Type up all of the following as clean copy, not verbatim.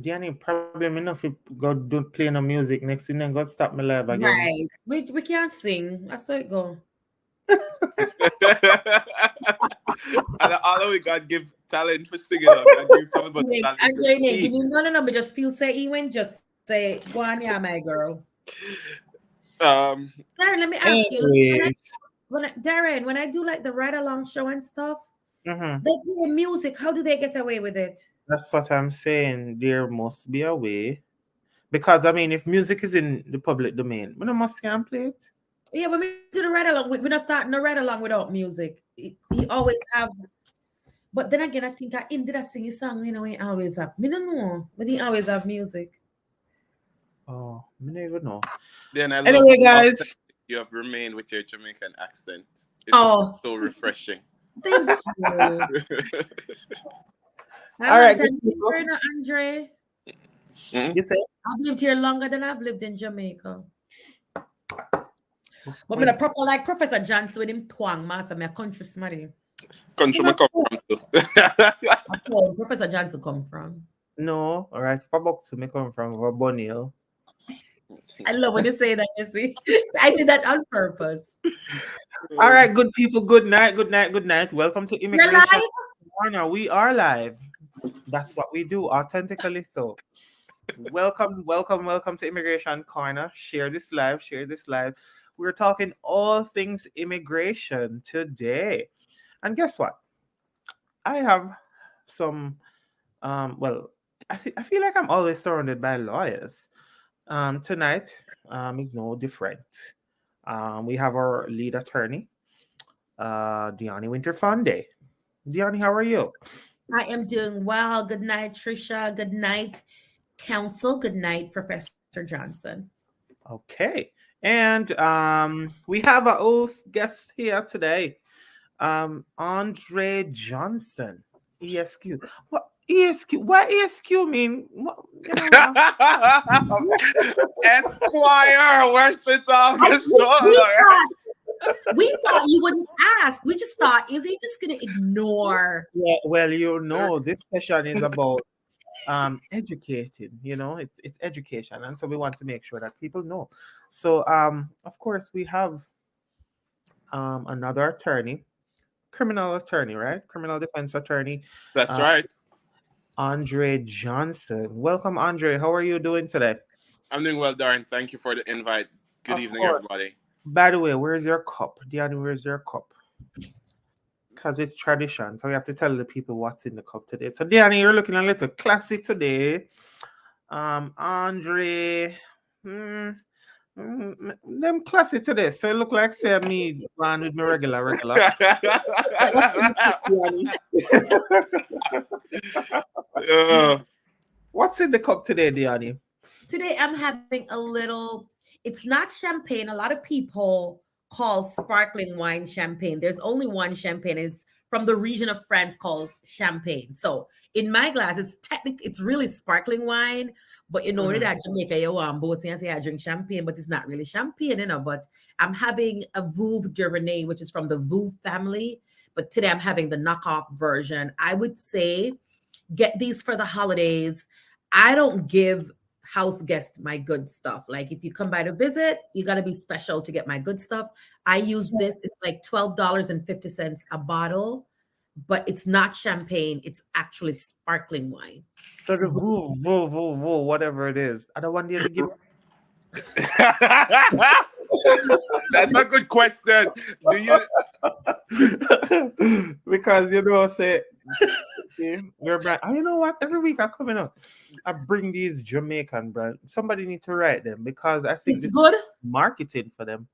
The only problem enough if God don't play no music next thing then God stop my live again. Right. We can't sing. That's how it go. And all we God give talent for singing up. God give someone but Like, talent to Andre, give speak. me no. But just feel say even just say go on, yeah, my girl. Um, Darren, let me ask you. Anyways. Darren, when I do like the ride along show and stuff, Mm-hmm. they play music. How do they get away with it? That's what I'm saying. There must be a way. Because I mean if music is in the public domain, we must can play it. Yeah, when we do the ride along, we don't start no ride along without music. He always have. But then again, I think I him did a sing a song. You know, he always have. Me don't know, but he always have music. Oh, I never know. then I love Anyway, how authentic guys. you have remained with your Jamaican accent. It's Oh, so refreshing. thank you. I All love right, that. good people. Andre. Mm? You say I've lived here longer than I've lived in Jamaica. But me when the proper like Professor Johnson with him twang master, me a country smarty. Country me come from too. That's where Professor Johnson come from. no, all right. For box to me come from Bonnie. I love when you say that, you see. I did that on purpose. All right, good people. Good night. Good night. Good night. Welcome to You're Immigration live? Corner. We are live. That's what we do, authentically so. Welcome, welcome, welcome to Immigration Corner. Share this live. Share this live. We're talking all things immigration today. And guess what? I have some. Well, I feel like I'm always surrounded by lawyers. Tonight is no different. We have our lead attorney, Diani Winterfonde. Diani, how are you? I am doing well. Good night, Trisha. Good night, Counsel. Good night, Professor Johnson. Okay. And we have our host guest here today, Andre Johnson, ESQ. What ESQ? What ESQ mean? What, you know, Esquire, where's the dog? I, we thought you wouldn't ask. We just thought, is he just going to ignore? yeah, well, you know, this session is about educating. You know, it's education, and so we want to make sure that people know. So of course we have another attorney, criminal attorney, right? Criminal defense attorney, That's uh, right. Andre Johnson. Welcome, Andre. How are you doing today? I'm doing well, Darren. Thank you for the invite. Good Of evening, course. everybody. By the way, where's your cup? Diana, where's your cup? Because it's tradition. So we have to tell the people what's in the cup today. So Diana, you're looking a little classy today. Andre, them classy today. So it look like say me man with my regular. What's in the cup, Diana? Uh, What's in the cup today, Diana? Today, I'm having a little, it's not champagne. A lot of people call sparkling wine champagne. There's only one champagne. It's from the region of France called champagne. So in my glass, it's really sparkling wine. But you know, Mhm. that Jamaica, you want both and say I drink champagne, but it's not really champagne, you know. But I'm having a Veuve Duvernay, which is from the Veuve family. But today I'm having the knockoff version. I would say get these for the holidays. I don't give house guests my good stuff. Like if you come by to visit, you got to be special to get my good stuff. I use this. It's like $12.50 a bottle, but it's not champagne. It's actually sparkling wine. So the whatever it is. I don't want you to give. That's a good question. Do you? Because you know, say your brand. Oh, you know what? Every week I coming up, I bring these Jamaican brand. Somebody need to write them because I think It's this is good. marketing for them.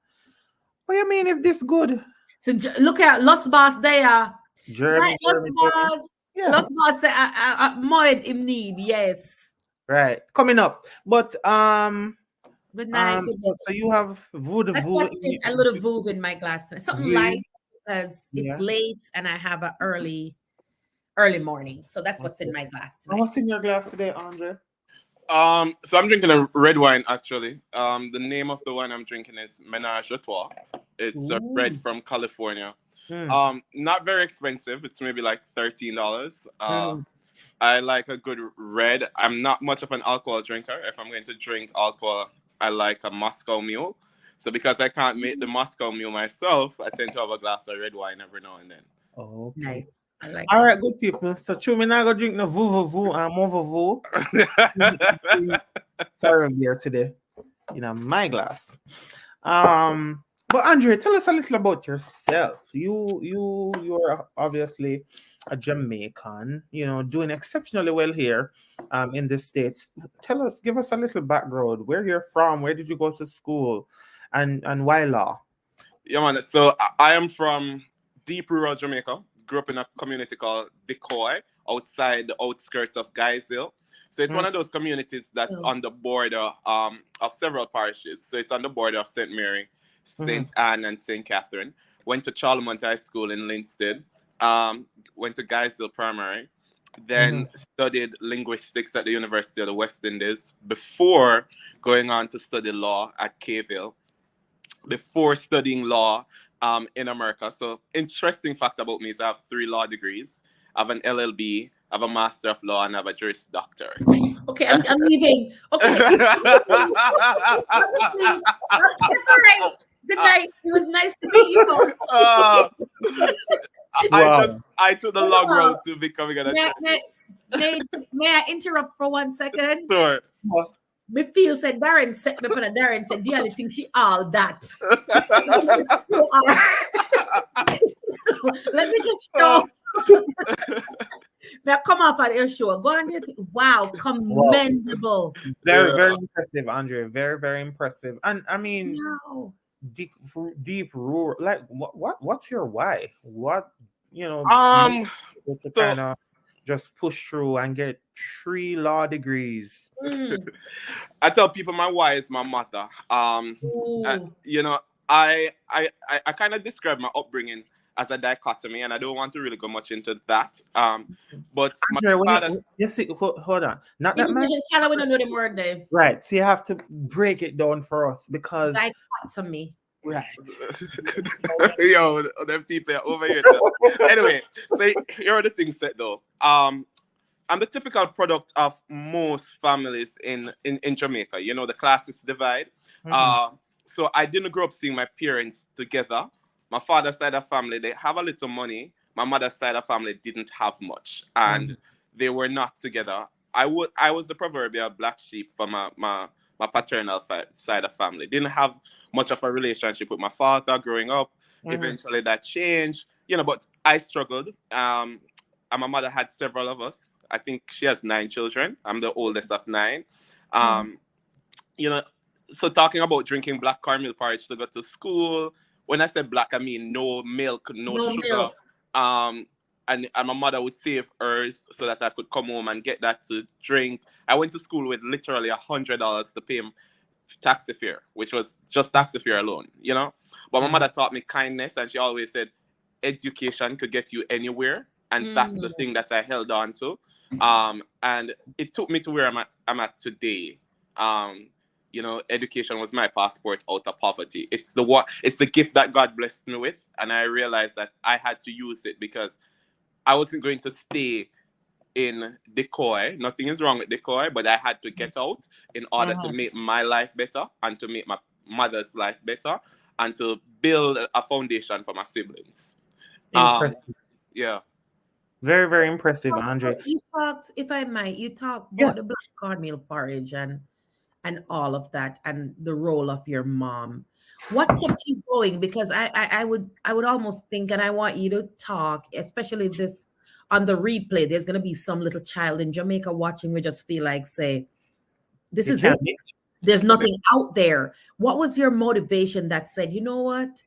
What do you mean if this good? So look at Los Boss there. Jeremy, Right, Los Jeremy. Boss. Yeah, Los Boss say more him need. Yes. right. Coming up. But Good night. so you have That's what's in a little Vouv in my glass tonight. Something light because it's yeah. late and I have an early morning. So that's what's in my glass And tonight. what's in your glass today, Andre? So I'm drinking a red wine actually. The name of the wine I'm drinking is Ménage à Trois. It's a red from California. Not very expensive. It's maybe like $13. I like a good red. I'm not much of an alcohol drinker. If I'm going to drink alcohol, I like a Moscow Mule. So because I can't make the Moscow Mule myself, I tend to have a glass of red wine every now and then. Okay. Nice. I like All that. right, good people. So, true, me not gonna drink no voo and more sorry beer today in my glass. But Andre, tell us a little about yourself. You're obviously a Jamaican, doing exceptionally well here in the States. Give us a little background, where you're from, where did you go to school, and why law? Yeah, man. So I am from deep rural Jamaica. Grew up in a community called Decoy, outside the outskirts of Guysville. So it's Mm, one of those communities that's Oh, on the border of several parishes. So it's on the border of St. Mary, mhm, St. Anne, and St. Catherine. Went to Charlemont High School in Linstead. Went to Guysville Primary. Then mhm. studied linguistics at the University of the West Indies before going on to study law at Kville before studying law in America. So, interesting fact about me is I have 3 law degrees. I have an LLB, I have a Master of Law, and I have a Juris Doctor. okay. I'm leaving. Okay. Honestly, that's all right. Good night. It was nice to meet you. uh, Wow. I took the First of long road all, to becoming an may, attorney. may, may, may I interrupt for 1 second? Sure. Me feel said Darren said me for the Darren said the only thing she all that. Yes, you are. Let me just show. Now come up at your show. Go on it. Wow, Wow. commendable. Very, very Yeah. impressive, Andre. Very, very impressive. And I mean, Wow. deep, deep rural. Like, what's your why? What makes Um. you to So kind of just push through and get 3 law degrees? Mm. I tell people my why is my mother. Ooh. You know, I kind of describe my upbringing as a dichotomy, and I don't want to really go much into that. But my Andre, father, you see, hold on. Not that my Immigration color, we don't know the word there. right. So you have to break it down for us because Dichotomy. right. yo, them people are over here. Anyway, so here are the things said though. I'm the typical product of most families in Jamaica. You know, the classes divide. Mhm, Uh, so I didn't grow up seeing my parents together. My father's side of family, they have a little money. My mother's side of family didn't have much, and mhm, they were not together. I was the proverbial black sheep for my paternal side of family. Didn't have much of a relationship with my father growing up. mhm, Eventually that changed, but I struggled. And my mother had several of us. I think she has 9 children. I'm the oldest of 9. Mm. Um, you know, so talking about drinking black caramel porridge to go to school. When I said black, I mean no milk, no No sugar. milk. Um, and my mother would save hers so that I could come home and get that to drink. I went to school with literally $100 to pay taxi fare, which was just taxi fare alone. But my mhm. mother taught me kindness, and she always said education could get you anywhere, and that's the Mm. thing that I held on to. And it took me to where I'm at today. Education was my passport out of poverty. It's the gift that God blessed me with, and I realized that I had to use it because I wasn't going to stay in decoy. Nothing is wrong with decoy, but I had to get out in order to Uh-huh. make my life better and to make my mother's life better and to build a foundation for my siblings. Um, Impressive. yeah. Very, very impressive, Andre. You talked, if I might, you talked Yeah. about the black cornmeal porridge and all of that and the role of your mom. What kept you going? Because I would almost think, and I want you to talk, especially this on the replay. There's gonna be some little child in Jamaica watching. We just feel like say, this You is it. can't be. There's nothing out there. What was your motivation that said, you know what?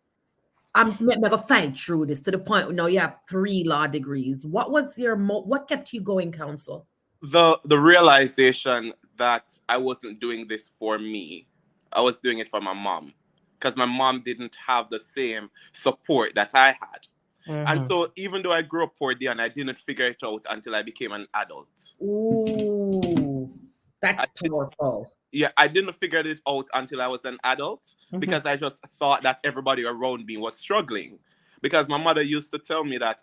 I'm never fight through this to the point where now you have 3 law degrees. What was your what kept you going, counsel? The realization that I wasn't doing this for me, I was doing it for my mom because my mom didn't have the same support that I had. And Mhm. so even though I grew up poor and I didn't figure it out until I became an adult. Ooh, I that's did, powerful. yeah, I didn't figure it out until I was an adult Mhm. because I just thought that everybody around me was struggling. Because my mother used to tell me that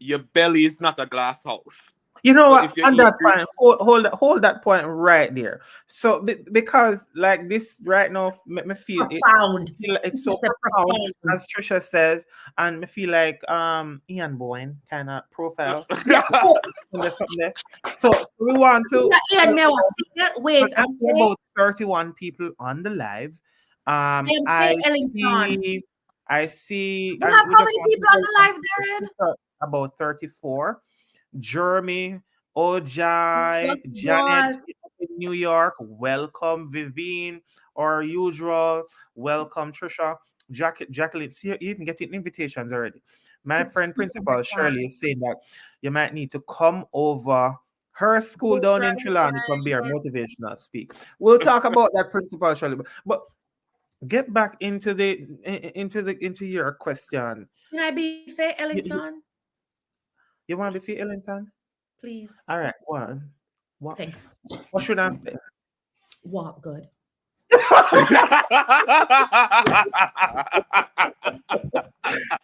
your belly is not a glass house. You know So what? if you On eat that green, point, hold that point right there. So because like this right now, me feel it. Profound. It's This so is the profound, profound. as Trisha says, and me feel like Ian Boyne kind of profile Yeah. Oh, and there's something there. So we want to yeah, tell Ian, now, about, wait, because I I'm see saying, about 31 people on the live. I am I Faye Ellington. see, We and have we how just many want to people on the welcome live, Darren? about 34. Jeremy, Ojai, Janet Yes. in New York, welcome Vivine, or usual, welcome Trisha, Jacqueline. See, you even getting invitations already. My Good to friend see you, Principal America. Shirley is saying that you might need to come over her school down in Trelawney, come be our motivational speak. We'll talk about that, Principal Shirley. But get back into your question. Can I be Faye You, you, Ellington? you want to be for Ellington? Please. All right, one. What Thanks. what should I say? Walk good.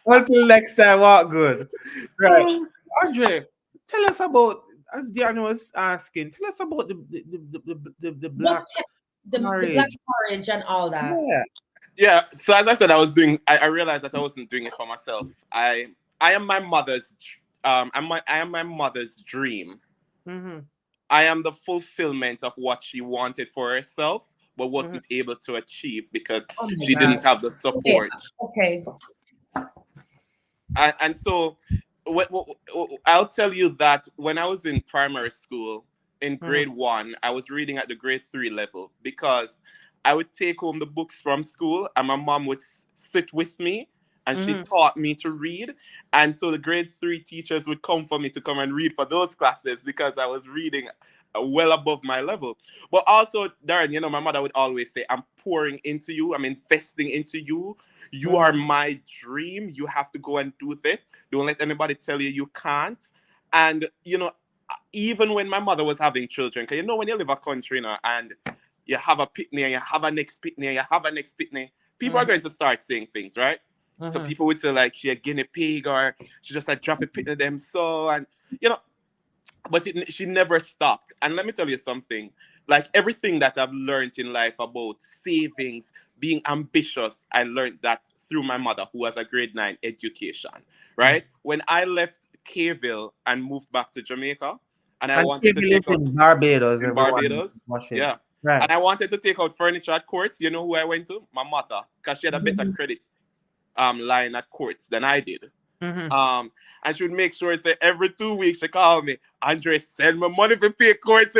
Until next time, what good? Right. Andre, tell us about, as Diana was asking, tell us about the What black kept the black marriage. courage and all that? Yeah. yeah. So as I said, I realized that I wasn't doing it for myself. I am my mother's. I am my mother's dream. Mm-hmm. I am the fulfillment of what she wanted for herself, but Mm-hmm. wasn't able to achieve because Oh my she didn't God. have the Okay. support. Okay. And so, I'll tell you that when I was in primary school, in Mm-hmm. grade 1, I was reading at the grade 3 level because I would take home the books from school and my mom would sit with me and she Mm-hmm. taught me to read. And so the grade 3 teachers would come for me to come and read for those classes because I was reading well above my level. But also, Darren, my mother would always say, I'm pouring into you, I'm investing into you. You Mm-hmm. are my dream. You have to go and do this. Don't let anybody tell you you can't. And, even when my mother was having children, because when you live a country, and you have a pitney and you have a next pitney and you have a next pitney, people are Mm-hmm. going to start saying things, right? So Mm-hmm. people would say like she a guinea pig or she just a drop a pitney them so and you know but she never stopped. And let me tell you something, like everything that I've learned in life about savings, being ambitious, I learned that through my mother who has a grade 9 education, Mm-hmm. right? When I left Kville and moved back to Jamaica and I And wanted to Kevin take lives out in Barbados, in everyone Barbados, watching. yeah, Right. and I wanted to take out furniture at Courts, you know who I went to? My mother, because she had a better Mhm. credit line at Courts than I did. Mm-hmm. Um, and she would make sure say every 2 weeks she call me, Andre, send me money for pay courts,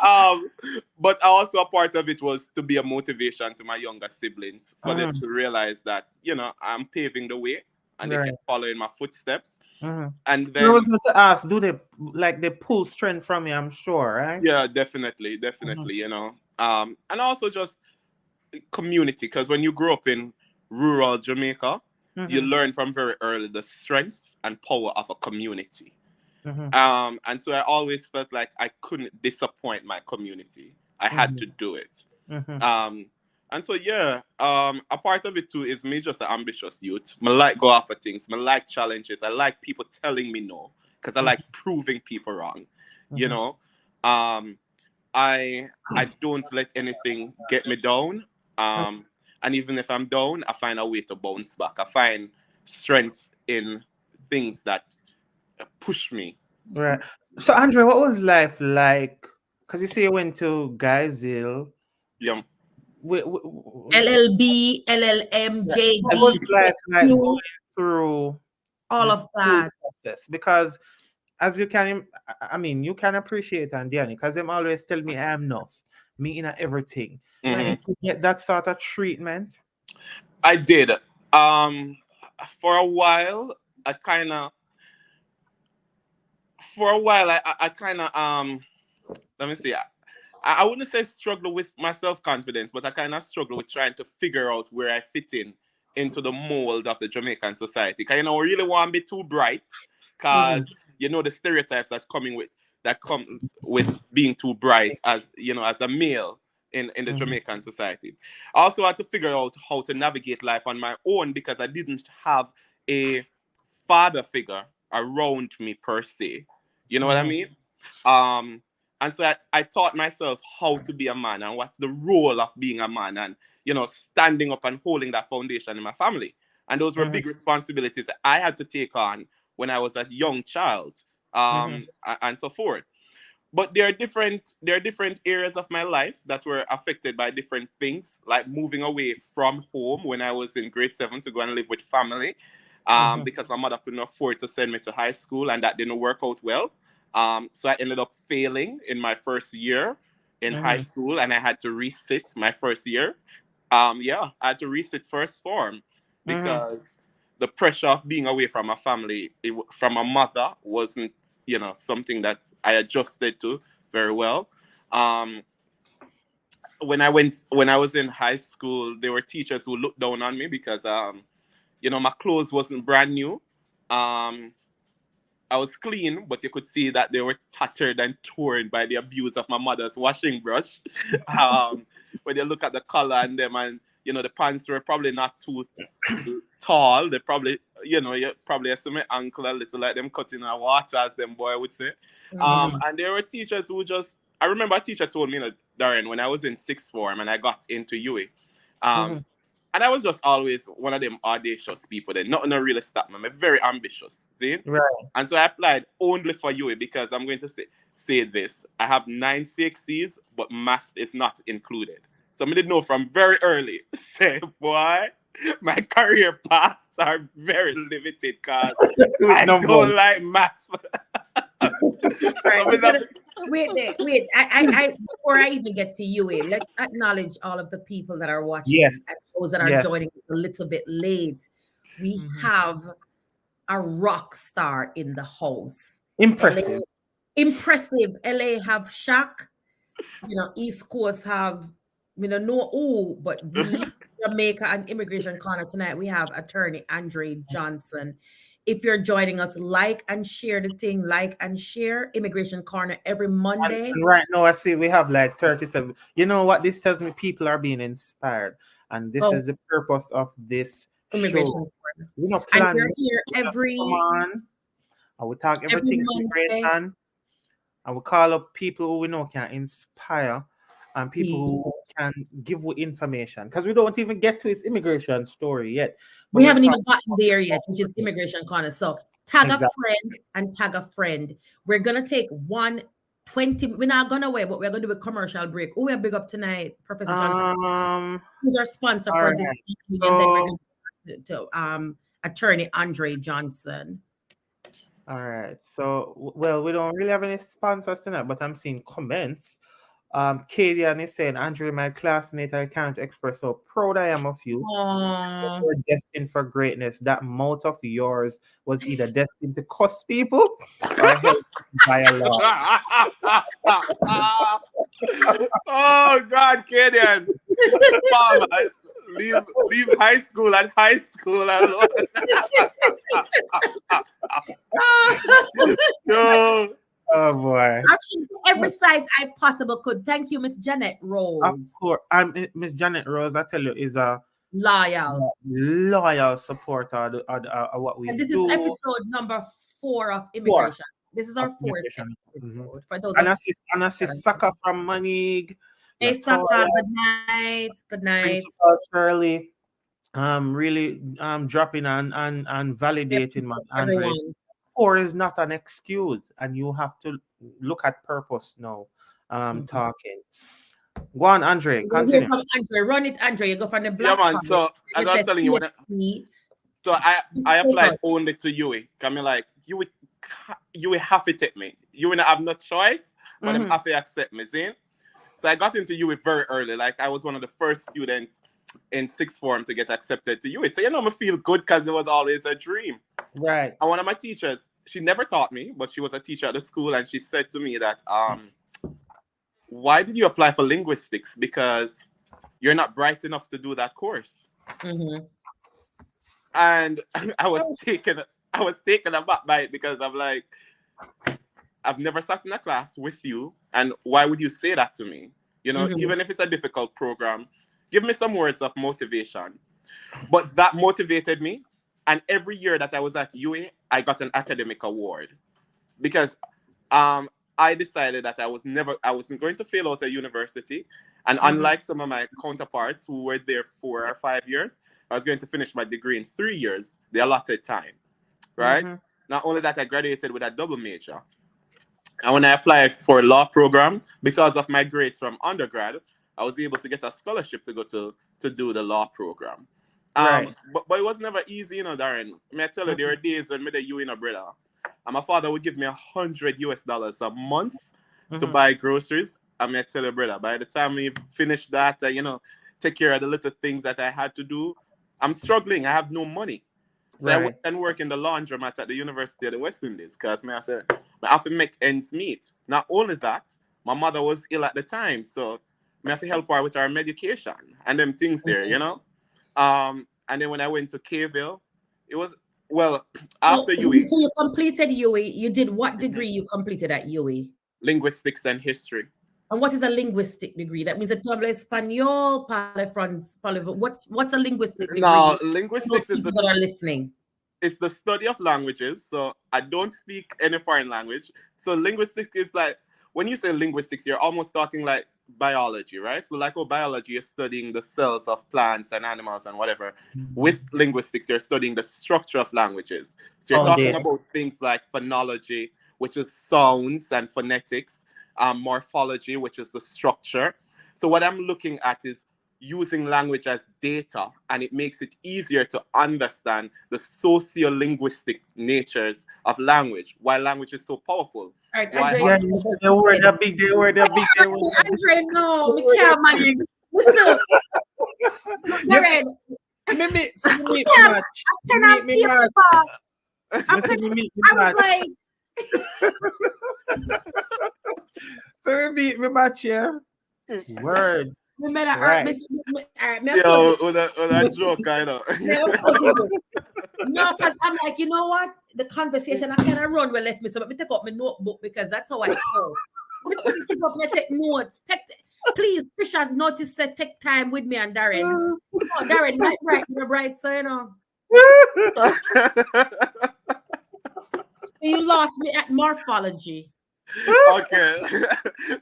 um, but also a part of it was to be a motivation to my younger siblings for them Mm-hmm. to realize that I'm paving the way and they Right. can follow in my footsteps. Mm-hmm. And I was then going to ask, do they like they pull strength from you? I'm sure, right? yeah, definitely, Mm-hmm. definitely, and also just community because when you grow up in rural Jamaica, you Mm-hmm. learn from very early the strength and power of a community. Mm-hmm. And so I always felt like I couldn't disappoint my community. I had Mm-hmm. to do it. Mm-hmm. Um, and so yeah, a part of it too is me just an ambitious youth. I like go after things. I like challenges. I like people telling me no because I like proving people wrong. You Mm-hmm. know, um, I don't let anything get me down. Um, and even if I'm down, I find a way to bounce back. I find strength in things that push me. Right. So, Andre, what was life like? Because you say you went to Guy's Yeah. LLB, LLM, Yeah. What was JD, life like SQ, going through all the of school that. process? Because as you can, I mean, you can appreciate and Danny, because them always tell me I am enough, me in everything. Hmm. Did Right. you get that sort of treatment? I did. Um, for a while, I kind of, I kind of, let me see. I wouldn't say struggle with my self confidence, but I kind of struggle with trying to figure out where I fit in into the mold of the Jamaican society. Because I really want to be too bright, Mm-hmm. because the stereotypes that comes with being too bright as as a male in the Mm-hmm. Jamaican society. I also had to figure out how to navigate life on my own because I didn't have a father figure around me per se. You know what I mean? And so I taught myself how to be a man and what's the role of being a man and, you know, standing up and holding that foundation in my family. And those were big responsibilities that I had to take on when I was a young child, and so forth. But there are different areas of my life that were affected by different things, like moving away from home when I was in grade 7 to go and live with family, because my mother couldn't afford to send me to high school, and that didn't work out well. So I ended up failing in my first year in high school, and I had to resit my first year. I had to resit first form because the pressure of being away from a family, from a mother, wasn't, you know, something that I adjusted to very well. Um, when I was in high school, there were teachers who looked down on me because you know, my clothes wasn't brand new. Um, I was clean, but you could see that they were tattered and torn by the abuse of my mother's washing brush. When you look at the color and them, and you know, the pants were probably not too tall. They probably, you know, you probably estimate ankle a little, like them cutting our water, as them boy would say. And there were teachers who just, I remember a teacher told me, you know, Darren, when I was in sixth form and I got into UA, and I was just always one of them audacious people. Then nothing really stopped me. I'm very ambitious, see? Right. And so I applied only for UA because I'm going to say this. I have 9 CXCs, but math is not included. So I did know from very early, say, boy, my career paths are very limited because I don't like math. Wait there, wait. I before I even get to UA, let's acknowledge all of the people that are watching. Yes. And those that are joining us a little bit late. We have a rock star in the house. Impressive. Impressive. LA have Shaq. You know, East Coast have, we don't know who, but we, Jamaica and Immigration Corner tonight, we have attorney Andre Johnson. If you're joining us, like and share the thing, like and share Immigration Corner every Monday. And right now, I see we have like 37. You know what? This tells me people are being inspired. And this is the purpose of this Immigration show. Corner. We're not planning. And we're here every... Come on. I will talk everything immigration. I will call up people who we know can inspire and people who can give you information. Because we don't even get to his immigration story yet. We haven't even gotten there yet, which is Immigration Corner. So tag a friend and tag a friend. We're going to take 20. We're not going to wait, but we're going to do a commercial break. Who we are big up tonight, Professor Johnson? Who's our sponsor for this evening? And then we're going to attorney Andre Johnson. All right. So, well, we don't really have any sponsors tonight, but I'm seeing comments. Kadian is saying, Andrew, my classmate, I can't express how proud I am of you. You're destined for greatness. That mouth of yours was either destined to cost people or help by a law. Oh, God, Kadian. Leave high school and high school alone. No. Oh boy! Every side I possible could. Thank you, Miss Janet Rose. Of course, Miss Janet Rose. I tell you, is a loyal supporter of what we do. And this is episode number 4 of Immigration. This is our 4th episode. For those and I see Saka from Manig. Hey Saka, good night. Good night. Principal Shirley, really dropping and validating my Andres. 4 is not an excuse, and you have to look at purpose now. Talking. Go on, Andre. Continue. Andre, run it, Andre. You go from the black. Yeah, man. So as I was telling you, I applied only to UA. I mean, like you would have to take me. You would have no choice, but I'm have to accept me. See? So I got into UA very early. Like I was one of the first students in 6th form to get accepted to UA. So I feel good because it was always a dream. Right. And one of my teachers, she never taught me, but she was a teacher at the school, and she said to me that, why did you apply for linguistics? Because you're not bright enough to do that course. And I was taken aback by it because I'm like, I've never sat in a class with you, and why would you say that to me? Even if it's a difficult program, give me some words of motivation. But that motivated me. And every year that I was at UA, I got an academic award because I decided that I wasn't going to fail out of university. And unlike some of my counterparts who were there 4 or 5 years, I was going to finish my degree in 3 years, the allotted time, right? Not only that, I graduated with a double major. And when I applied for a law program, because of my grades from undergrad, I was able to get a scholarship to go to do the law program. Right. But it was never easy, Darren. I tell you, there were days when me you in a brother. And my father would give me $100 a month to buy groceries. And I tell you, brother, by the time we finished that, take care of the little things that I had to do, I'm struggling. I have no money. So I went and work in the laundromat at the University of the West Indies because I said, I have to make ends meet. Not only that, my mother was ill at the time. So I have to help her with her medication and them things there, And then when I went to Kville, it was, after UWE. So you completed UWE. You did what degree you completed at UWE? Linguistics and history. And what is a linguistic degree? That means a habla español, what's a linguistic degree? No, linguistics is that are listening. It's the study of languages. So I don't speak any foreign language. So linguistics is like, when you say linguistics, you're almost talking like biology, right? So like biology is studying the cells of plants and animals and whatever. With linguistics, you're studying the structure of languages. So you're talking about things like phonology, which is sounds and phonetics, morphology, which is the structure. So what I'm looking at is using language as data, and it makes it easier to understand the sociolinguistic natures of language, why language is so powerful. All right, Andre, they were big. Andre, no, we can't manage. Listen, Darren, me match, yeah. Words. Right. That joke, I know. No, because I'm like, you know what? The conversation I kind of run will let me. So let me take up my notebook because that's how I talk. Take notes. Please, Trisha, notice that take time with me and Darren. Darren, not bright, so you lost me at morphology. Okay.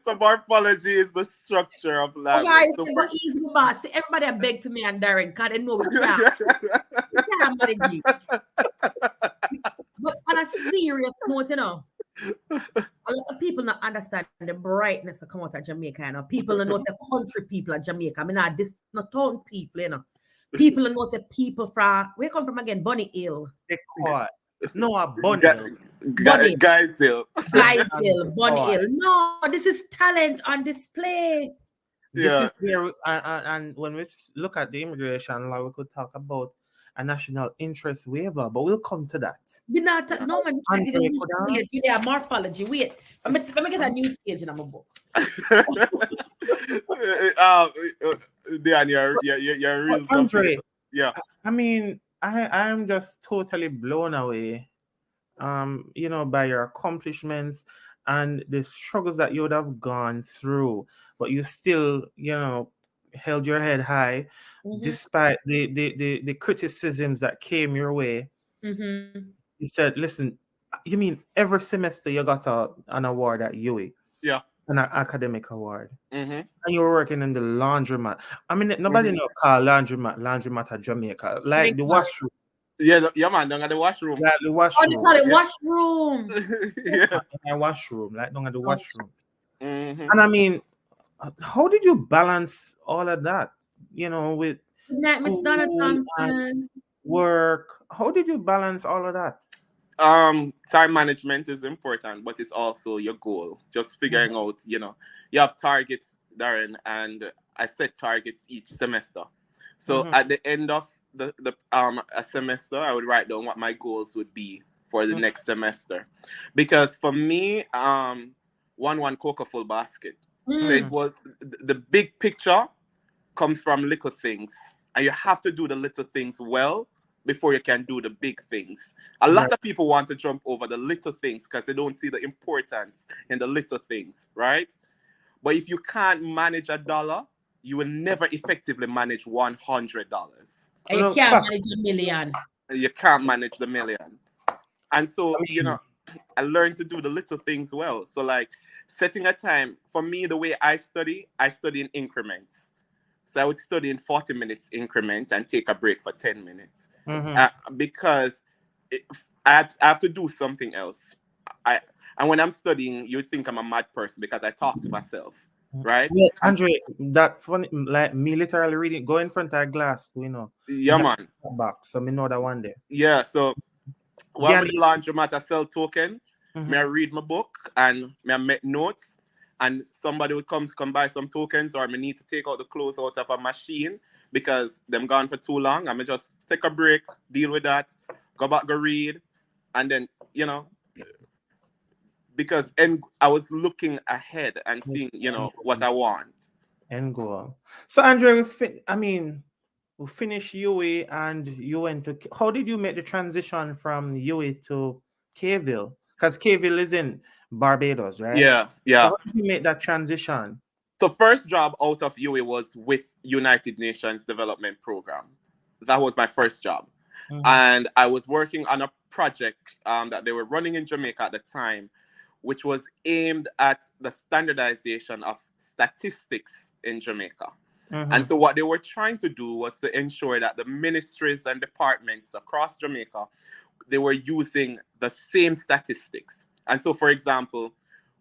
So morphology is the structure of language. Oh, guys, easy, boss. Everybody beg for me and Darren because they know we can't. We can't manage it. But on a serious note, a lot of people not understand the brightness that come out of Jamaica. People don't know say country people of Jamaica. I mean, this not town people, People don't know say people from where come from again? Bunny Hill. No, a Bunny Hill. Guys Hill. Bunny Hill. No, this is talent on display. This is where, and when we look at the immigration law, we could talk about a national interest waiver, but we'll come to that. You know, no man. You are morphology. Wait, let me get a new page in my book. Dan, you're real. Andre, yeah. I mean, I'm just totally blown away, by your accomplishments and the struggles that you would have gone through, but you still, held your head high despite the criticisms that came your way. You said, listen, you mean every semester you got an award at UWE? Yeah. An academic award. And you were working in the laundromat. I mean, nobody know call laundromat at Jamaica. Like the washroom. Yeah, man, down at the washroom. Like the washroom. Oh, they call it washroom. Yeah. Washroom, like down at the washroom. And I mean, how did you balance all of that? With Miss Donna Thompson. Work. How did you balance all of that? Time management is important, but it's also your goal. Just figuring out, you have targets, Darren, and I set targets each semester. So at the end of a semester, I would write down what my goals would be for the next semester, because for me, one cocoa full basket. So it was the big picture comes from little things, and you have to do the little things well before you can do the big things. A lot of people want to jump over the little things because they don't see the importance in the little things, right? But if you can't manage $1, you will never effectively manage $100. And you can't manage $1 million. You can't manage the million. And I so, mean, I learned to do the little things well. So like setting a time for me, the way I study in increments. So I would study in 40 minutes increments and take a break for 10 minutes. mhm. Because it, I have to do something else. I and when I'm studying, you think I'm a mad person because I talk to myself, right? Yeah, And Andre, that funny, like me literally reading, go in front of a glass, yeah, in a man. box. So me know that one day. Yeah. So while Yeah. I'm in the laundromat, I sell token. May I Mhm. read my book and may I make notes. And somebody would come buy some tokens, or I may need to take out the clothes out of a machine because them gone for too long. I may just take a break, deal with that, go back, go read, and then because and I was looking ahead and seeing what I want. And go on. So Andre, we finished UA and you went to. How did you make the transition from UA to Kville? Because Kville is in Barbados, right? Yeah, So yeah. how did you make that transition? So first job out of UA was with United Nations Development Program. That was my first job. Mhm. And I was working on a project that they were running in Jamaica at the time, which was aimed at the standardization of statistics in Jamaica. And Mhm. so, what they were trying to do was to ensure that the ministries and departments across Jamaica they were using the same statistics. And so, for example,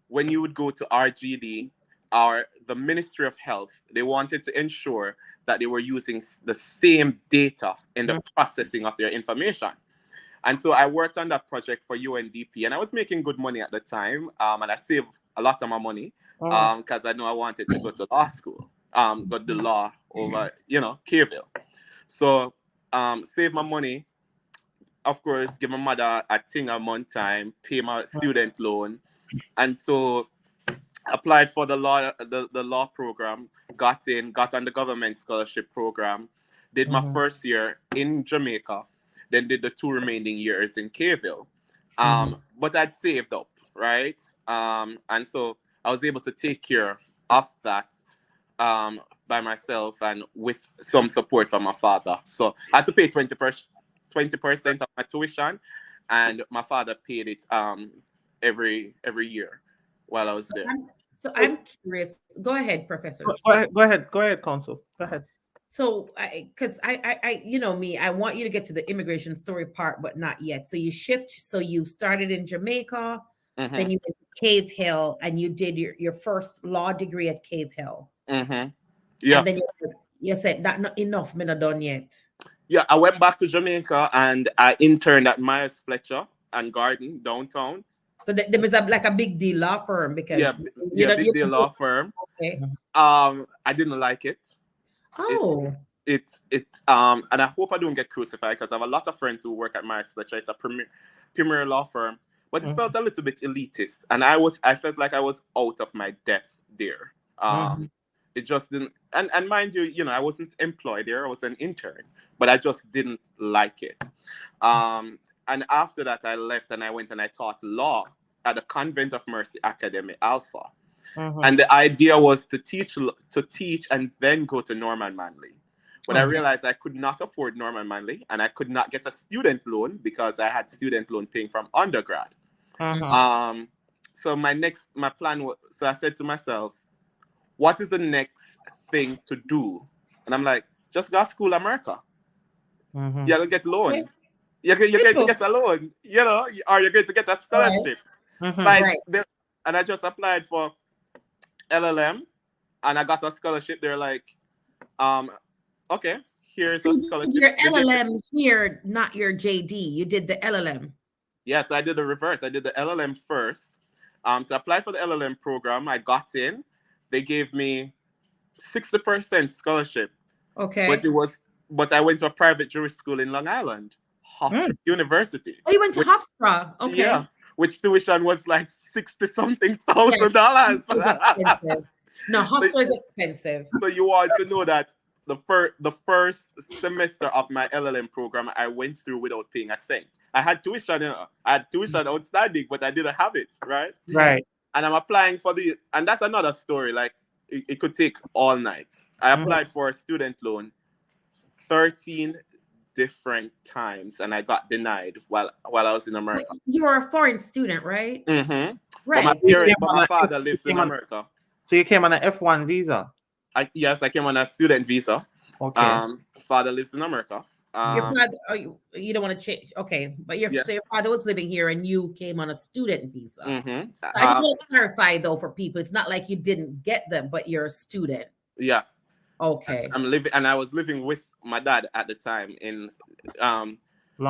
when you would go to RGD or the Ministry of Health, they wanted to ensure that they were using the same data in the Mhm. processing of their information. And so I worked on that project for UNDP, and I was making good money at the time, and I saved a lot of my money Mhm. because I know I wanted to go to law school, got the law over, Kerrville. So save my money, of course, give my mother a thing a month time, pay my student loan, and so applied for the law program, got on the government scholarship program, did my Mhm. first year in Jamaica, then did the two remaining years in Kville. Mhm. But I'd saved up, right? And so I was able to take care of that by myself and with some support from my father. So I had to pay 20% of my tuition, and my father paid it every year while I was So there. I'm curious. Go ahead, Professor. Go ahead. Go ahead. Go ahead, Counsel. Go ahead. So because you know me, I want you to get to the immigration story part, but not yet. So you shift. So you started in Jamaica, Mm-hmm. then you went to Cave Hill, and you did your first law degree at Cave Hill, Mm-hmm. Yeah. and then you said that not enough, me not done yet. Yeah. I went back to Jamaica and I interned at Myers Fletcher and Garden downtown. So there was like a big deal law firm Yeah. because Yeah. Big you deal know law just firm. okay. I didn't like it. It Oh, and I hope I don't get crucified because I have a lot of friends who work at Myers Fletcher. It's a premier law firm, but it Mhm. felt a little bit elitist, and I felt like I was out of my depth there. Mhm. It just didn't, and mind you, I wasn't employed there. I was an intern, but I just didn't like it. And after that, I left and I went and I taught law at the Convent of Mercy Academy Alpha. Mhm. And the idea was to teach and then go to Norman Manley. But I okay. realized I could not afford Norman Manley and I could not get a student loan because I had student loan paying from undergrad. Mhm. Um, so my plan was, so I said to myself, what is the next thing to do? And I'm like, just go to school America. Mhm. You're gonna get Okay. loan. You're going to Simple. get a loan, or you're going to get a All right. scholarship. Mhm. Like, Right. and I just applied for LLM and I got a scholarship. They're like, um, okay, here's So a you did scholarship. your They gave me, LLM here, not your JD. You did the LLM. yeah, so I did the reverse. I did the LLM first. So I applied for the LLM program. I got in. They gave me 60% scholarship, but Okay. it was, but I went to a private Jewish school in Long Island, Hofstra Mm. University, Oh, you went to which, Hofstra. yeah, Okay. which tuition was like 60 something Yeah, thousand dollars. Hofstra is expensive. No, So Hofstra is expensive. So you want to know that the first semester of my LLM program I went through without paying a cent. I had tuition, I had tuition outstanding, but I didn't have it, right? Yeah. Right. And I'm applying for and that's another story. Like it could take all night. I Mhm. applied for a student loan, 13 different times, and I got denied while I was in America. You were a foreign student, right? Mm-hmm. Right. But my father lives in America. So you came on an F1 visa? Yes, I came on a student visa. Okay. Father lives in America. Your father, you don't want to change, okay? But Yeah. so your father was living here, and you came on a student visa. Mm-hmm. I just want to clarify though for people, it's not like you didn't get them, but you're a student. Yeah. Okay. I'm living, and I was living with my dad at the time in Long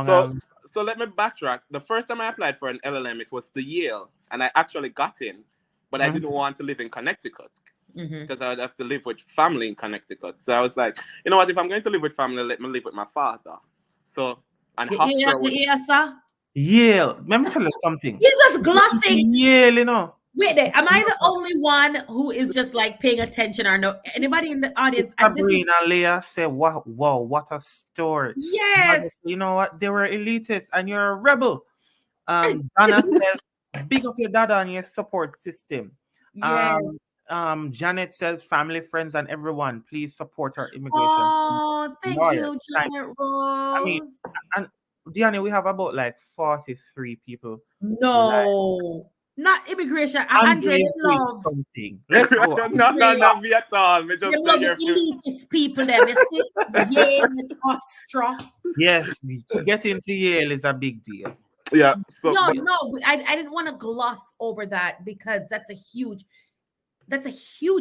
so Island. so let me backtrack. The first time I applied for an LLM, it was to Yale, and I actually got in, but I didn't want to live in Connecticut because I would have to live with family in Connecticut. So I was like, you know what? If I'm going to live with family, let me live with my father. So and Sir? Yale. Let me tell you something. He's just glossing. Yale, you know. Wait there. Am I the only one who is just like paying attention or no? Anybody in the audience? Sabrina and Leah say, wow, what a story. Yes. You know what? They were elitists and you're a rebel. Donna says, big up your dada and your support system. Yes. Janet says, family, friends, and everyone, please support our immigration. Oh, thank you, Janet Rose. I mean, and Diane, we have about like 43 people. No, not immigration. Andre, they love something. Let's go. not me at all. Me just they love the elitist people. Them, you see, Yale and Hofstra. Yes, to get into Yale is a big deal. Yeah. So, no, I didn't want to gloss over that because that's a huge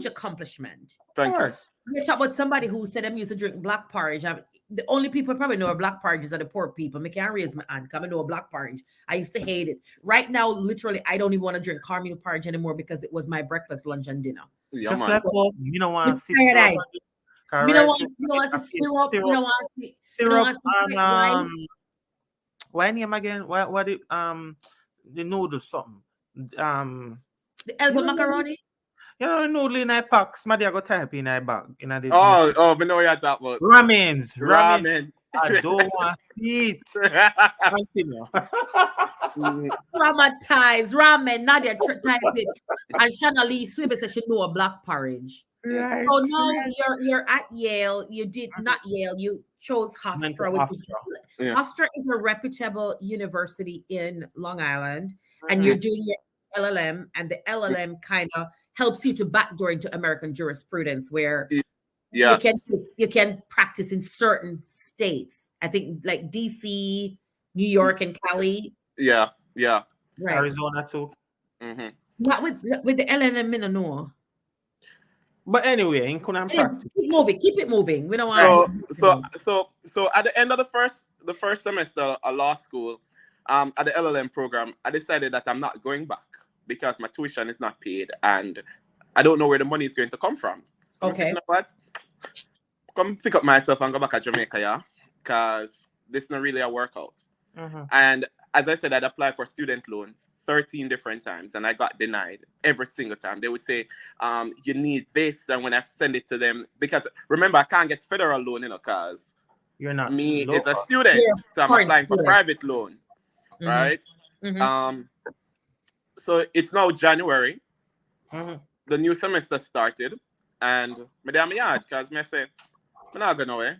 accomplishment. Thank you. You're talking about somebody who said I'm used to drink black porridge. The only people probably know black porridge are the poor people. I can't raise my hand. Come and know black porridge. I used to hate it. Right now, literally, I don't even want to drink cornmeal porridge anymore because it was my breakfast, lunch, and dinner. Yeah, just man. like you don't want to see syrup. You don't want to see syrup. You don't want to see syrup and what name again? What the noodles something. The elbow macaroni. You know, noodle in a pack. Somebody I go type in a bag. We know what you're talking about. Ramen. I don't want to eat. Continue. Traumatized ramen. Nadia type it. And Shanna Lee Swibbe says she know a black porridge. Right. So now you're at Yale. You did not Yale. You chose Hofstra, Hofstra is a reputable university in Long Island, and you're doing your LLM, and the LLM kind of helps you to backdoor into American jurisprudence, where you can practice in certain states. I think like DC, New York, and Cali. Yeah. Right. Arizona too. Mm-hmm. Not with the LLM, I know. But anyway, in Kunan practice. Keep it moving. We don't want. So at the end of the first semester of law school, at the LLM program, I decided that I'm not going back because my tuition is not paid and I don't know where the money is going to come from. So okay. You know what? Come pick up myself and go back to Jamaica, yeah, because this is not really a workout. And as I said, I'd applied for student loan 13 different times and I got denied every single time. They would say, you need this. And when I send it to them, because remember, I can't get federal loan, because you're not me is a student. So I'm applying for private loans, right? So it's now January. The new semester started and I'm yard because I say, I'm not going away.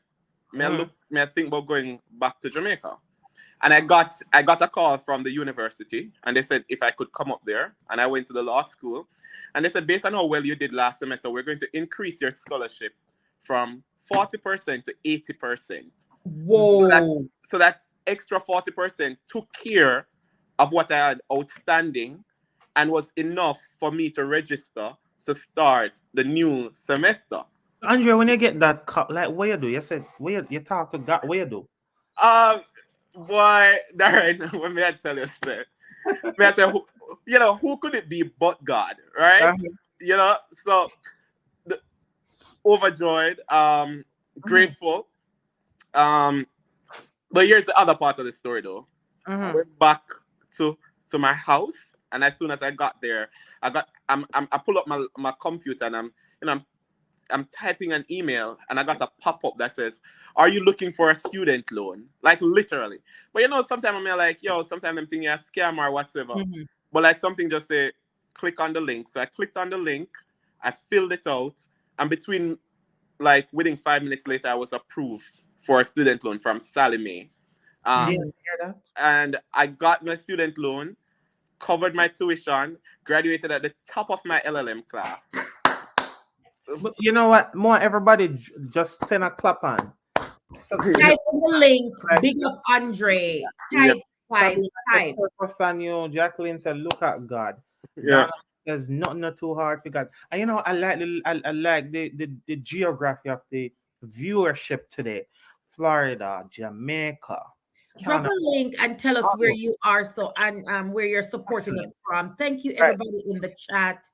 I think about going back to Jamaica. And I got a call from the university and they said if I could come up there, and I went to the law school and they said based on how well you did last semester, we're going to increase your scholarship from 40% to 80%. Whoa. So that extra 40% took care of what I had outstanding and was enough for me to register to start the new semester. Andrea, when you get that like what you do? You said you talk to God, what you do? Boy, Darren, let me tell you, sir. I say, who could it be but God, right? So overjoyed, grateful. But here's the other part of the story, though. I went back to my house, and as soon as I got there, I pull up my computer, and I'm typing an email, and I got a pop-up that says, "Are you looking for a student loan?" Like literally. But sometimes I'm like, sometimes I'm thinking a scam or whatsoever. But like something just say, click on the link. So I clicked on the link, I filled it out, and within 5 minutes later, I was approved for a student loan from Sally Mae. Um, Didn't Mhm. hear that. and I got my student loan, covered my tuition, graduated at the top of my LLM class. But you know what? More everybody just send a clap on. So, Type in the link. like, Big up Andre. Yeah, Type, type, Sabina said, type. purpose on you. Jacqueline said, look at God. yeah. Donna says, nothing not too hard for God. And you know, I like the geography of the viewership today. Florida, Jamaica, Drop Canada. a link and tell us where Oh, you are, so and where you're supporting us excellent. from. Thank you, Right. everybody in the chat.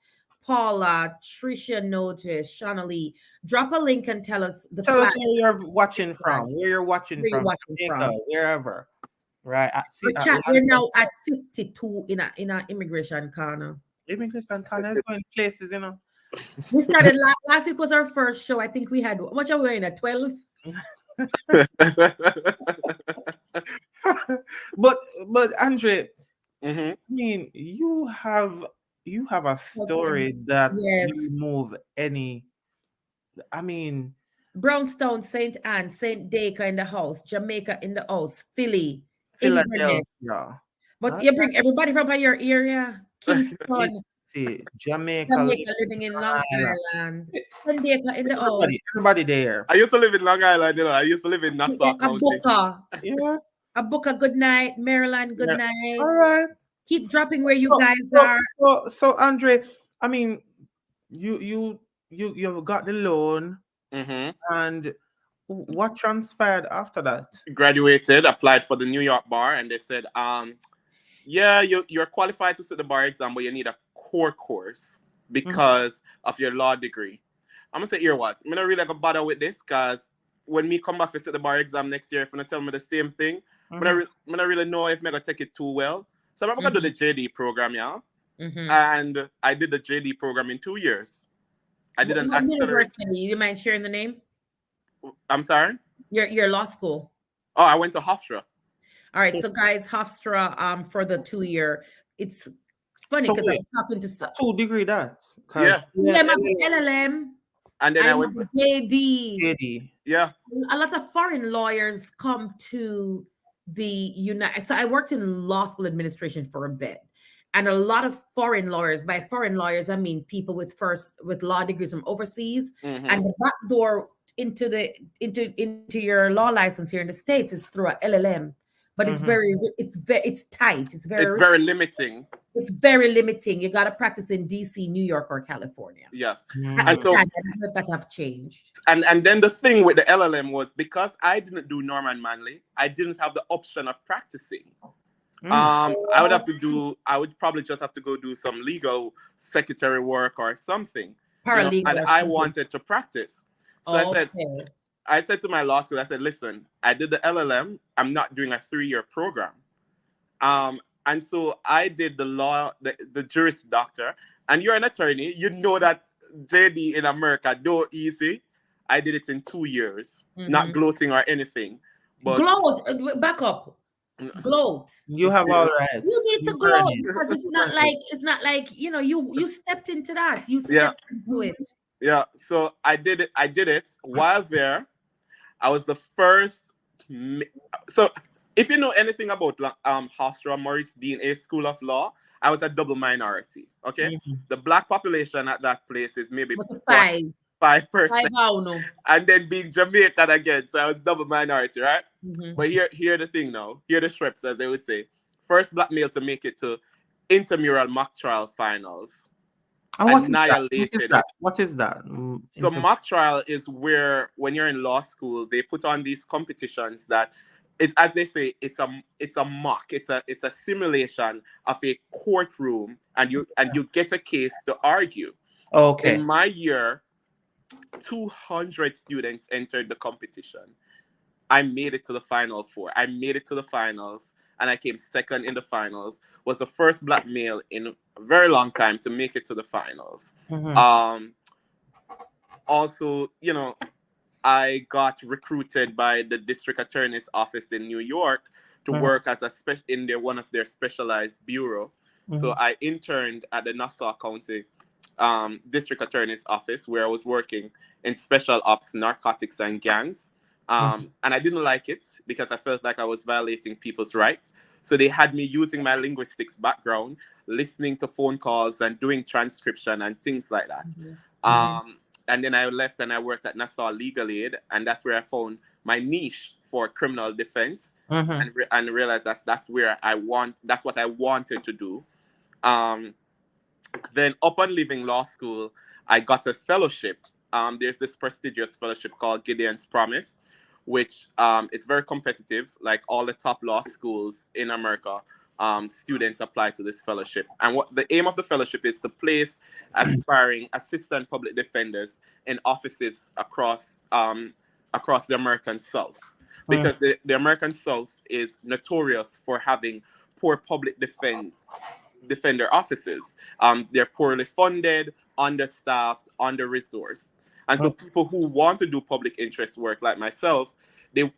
Paula, Tricia Notice, Shauna Lee. Drop a link and tell us the Tell us flags, where you're watching from, flags, where you're watching where you're from, watching Jamaica, from. wherever. Right. I For see chat, we're now at 52 in a immigration corner. immigration Canada is going places, you know. We started last week was our first show. I think we had how much are we in at 12? but Andre, hmm I mean, you have a story that Yes. you move any. I mean, Brownstown, St. Anne, St. Dacre in the house, Jamaica in the house, Philly, Inverness. Philadelphia, But uh, you bring everybody from your area. Kingston, Jamaica, Jamaica living in Long Island. Island, St. Dacre in the house, Everybody there. I used to live in Long Island, you know. I used to live in Nassau County. Abuka, Yeah. Abuka, good night, Maryland, good Yeah. night. All right. Keep dropping where you So guys so are. Andre, I mean, you've got the loan, hmm and what transpired after that? Graduated, applied for the New York bar, and they said, yeah, you're qualified to sit the bar exam, but you need a core course Mhm, because of your law degree. I'm gonna say, here what? I'm not really gonna bother with this because when me come back to sit the bar exam next year, if you're gonna tell me the same thing, mhm, I'm not really know if I'm gonna take it too well. So I'm gonna do the JD program, yeah. Mhm. And I did the JD program in 2 years. I did an What accelerate. university? You mind sharing the name? I'm sorry. Your law school. Oh, I went to Hofstra. All right, so guys, Hofstra for the 2 year. It's funny So because I wait, was talking to two degree that because Yeah, yeah, I have the LLM and then and I I have went. the JD. JD. Yeah. A lot of foreign lawyers come to the United. So I worked in law school administration for a bit, and a lot of foreign lawyers. By foreign lawyers, I mean people with law degrees from overseas, hmm and the back door into your law license here in the States is through a LLM. But Mhm. it's tight. It's very limiting. it's very limiting. You got to practice in DC, New York, or California. Yes. At And the Mm. so time, I don't know if that have changed. and then the thing with the LLM was because I didn't do Norman Manley, I didn't have the option of practicing. Mm. I would probably just have to go do some legal secretary work or something, Paralegal and or I something. wanted to practice. So Okay. I said to my law school, I said, listen, I did the LLM. I'm not doing a 3-year program. And so I did the Juris Doctor. And you're an attorney. You know that JD in America, do easy. I did it in 2 years, not Mhm. gloating or anything. But Gloat. Back up. Gloat. You have all You rights. need to You earn gloat it. because Earn it. it's not like you stepped into that. You yeah, stepped into it. yeah. So I did it. I did it while there. I was the first. So, if you know anything about Hofstra Maurice Dean A School of Law, I was a double minority. Okay, Mhm. the black population at that place is maybe What's a what five? 5%, Five out no. and then being Jamaican again, so I was double minority, right? Mhm. But here the thing now. Here the strips, as they would say. First black male to make it to intramural mock trial finals. And what is that? What is Annihilated that? it. What is that? So mock trial is where when you're in law school, they put on these competitions that it's, as they say, it's a mock, it's a simulation of a courtroom, and you get a case to argue. In Okay. my year, 200 students entered the competition. I made it to the final four. I made it to the finals, and I came second in the finals. Was the first black male in a very long time to make it to the finals. Mhm. Um, Also, I got recruited by the district attorney's office in New York to Mhm. work as in one of their specialized bureau. So Mhm. I interned at the Nassau County district attorney's office, where I was working in special ops, narcotics, and gangs. And I didn't like it because I felt like I was violating people's rights. So they had me using my linguistics background, listening to phone calls and doing transcription and things like that. Mhm. Mhm. Um, and then I left and I worked at Nassau Legal Aid, and that's where I found my niche for criminal defense, Mm-hmm. and realized that's where that's what I wanted to do. Um, then, upon leaving law school, I got a fellowship. There's this prestigious fellowship called Gideon's Promise, which is very competitive. Like all the top law schools in America, students apply to this fellowship. And what the aim of the fellowship is to place aspiring assistant public defenders in offices across the American South, because the American South is notorious for having poor public defender offices. They're poorly funded, understaffed, under-resourced. And so people who want to do public interest work like myself, they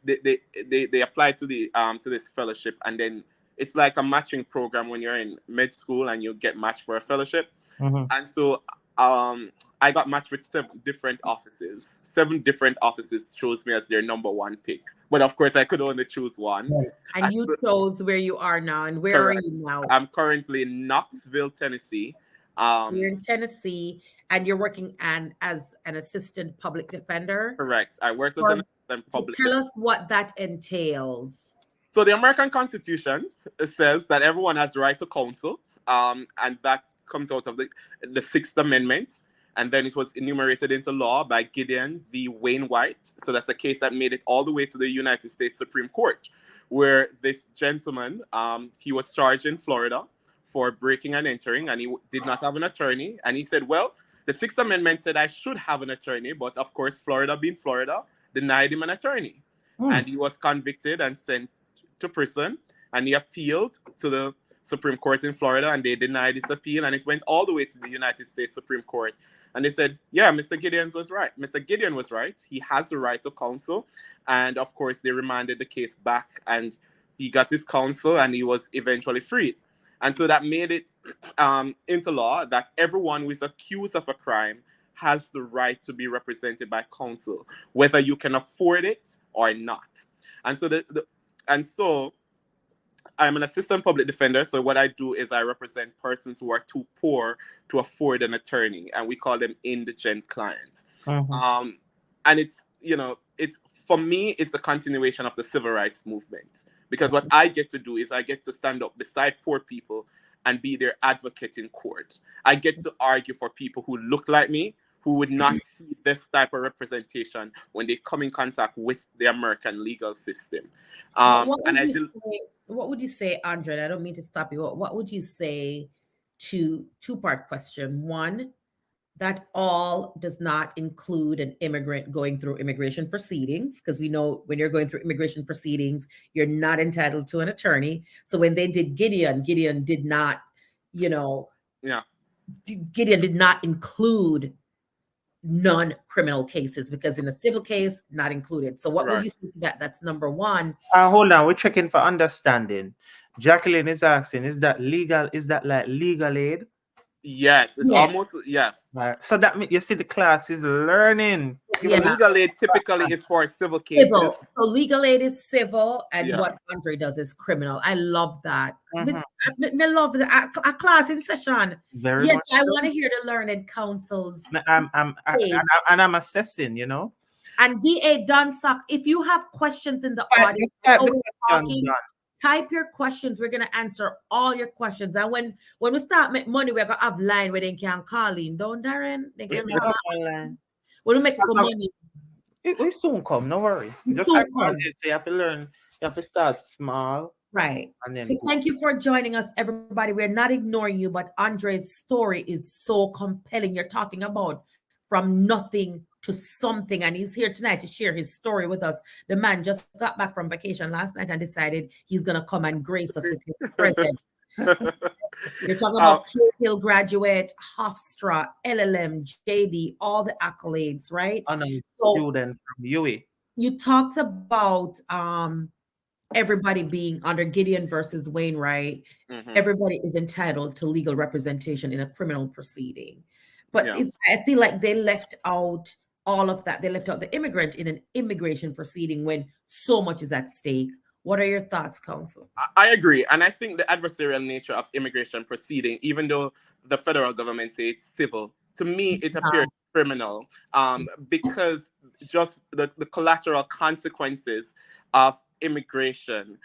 apply to this fellowship, and then it's like a matching program when you're in med school and you get matched for a fellowship. Mm-hmm. And so I got matched with 7 different offices. 7 different offices chose me as their number one pick. But of course, I could only choose one. And you chose where you are now. And where Correct. are you now? I'm currently in Knoxville, Tennessee. You're in Tennessee, and you're working as an assistant public defender. Correct. I worked as Or- an assistant So public. tell us what that entails. So the American Constitution says that everyone has the right to counsel, and that comes out of the Sixth Amendment. And then it was enumerated into law by Gideon v. Wainwright. So that's a case that made it all the way to the United States Supreme Court, where this gentleman, he was charged in Florida for breaking and entering, and he did not have an attorney. And he said, well, the Sixth Amendment said I should have an attorney, but of course, Florida being Florida, denied him an attorney. And he was convicted and sent to prison, and he appealed to the Supreme Court in Florida, and they denied his appeal, and it went all the way to the United States Supreme Court. And they said, yeah, Mr. Gideon was right. Mr. Gideon was right. He has the right to counsel. And of course, they remanded the case back, and he got his counsel, and he was eventually freed. And so that made it into law that everyone who is accused of a crime has the right to be represented by counsel, whether you can afford it or not. And so I'm an assistant public defender. So what I do is I represent persons who are too poor to afford an attorney, and we call them indigent clients. And it's for me, it's the continuation of the civil rights movement, because what I get to do is I get to stand up beside poor people and be their advocate in court. I get to argue for people who look like me, who would not see this type of representation when they come in contact with the American legal system. What would you say, Andre? I don't mean to stop you. What would you say to two-part question? One, that all does not include an immigrant going through immigration proceedings, because we know when you're going through immigration proceedings, you're not entitled to an attorney. So when they did Gideon did not, Gideon did not include non-criminal cases, because in a civil case, not included. So what would you say to that? That's number one. Hold on, we're checking for understanding. Jacqueline is asking, is that legal? Is that like legal aid? Yes, it's almost, yes. Right. So that means you see the class is learning. Yeah. Legal aid typically is for civil cases. Civil. So legal aid is civil, and what Andre does is criminal. I love that. I love that. A class in session. Very yes, much I want to hear the learned counsels. And I'm assessing, And DA Dunsock, if you have questions in the audience, type your questions. We're gonna answer all your questions. And when we start make money, we're gonna have line where they can call in. Don't Darren? They can call online. When we make good money. We soon come, no worry. Just like you have to learn, you have to start small. Right. And then thank you for joining us, everybody. We're not ignoring you, but Andre's story is so compelling. You're talking about from nothing to something, and he's here tonight to share his story with us. The man just got back from vacation last night and decided he's gonna come and grace us with his presence. You're talking about Hill graduate, Hofstra, LLM, JD, all the accolades, right? And a student from UE. You talked about everybody being under Gideon versus Wainwright. Everybody is entitled to legal representation in a criminal proceeding. But I feel like they left out all of that. They left out the immigrant in an immigration proceeding when so much is at stake. What are your thoughts, counsel? I agree. And I think the adversarial nature of immigration proceeding, even though the federal government say it's civil, to me it appears criminal, because just the collateral consequences of immigration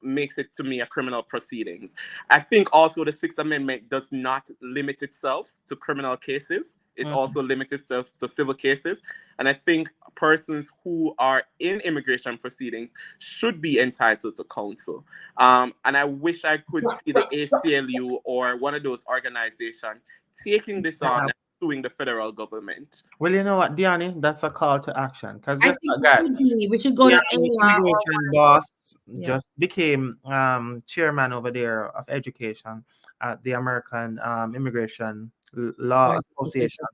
makes it to me a criminal proceedings. I think also the Sixth Amendment does not limit itself to criminal cases. It also limits itself to civil cases. And I think persons who are in immigration proceedings should be entitled to counsel. And I wish I could see the ACLU or one of those organizations taking this on and suing the federal government. Well, you know what, Diani, that's a call to action. Because I just think like that, we should go to the ALA or immigration boss Yeah. just became chairman over there of education at the American Immigration Law Right. Association.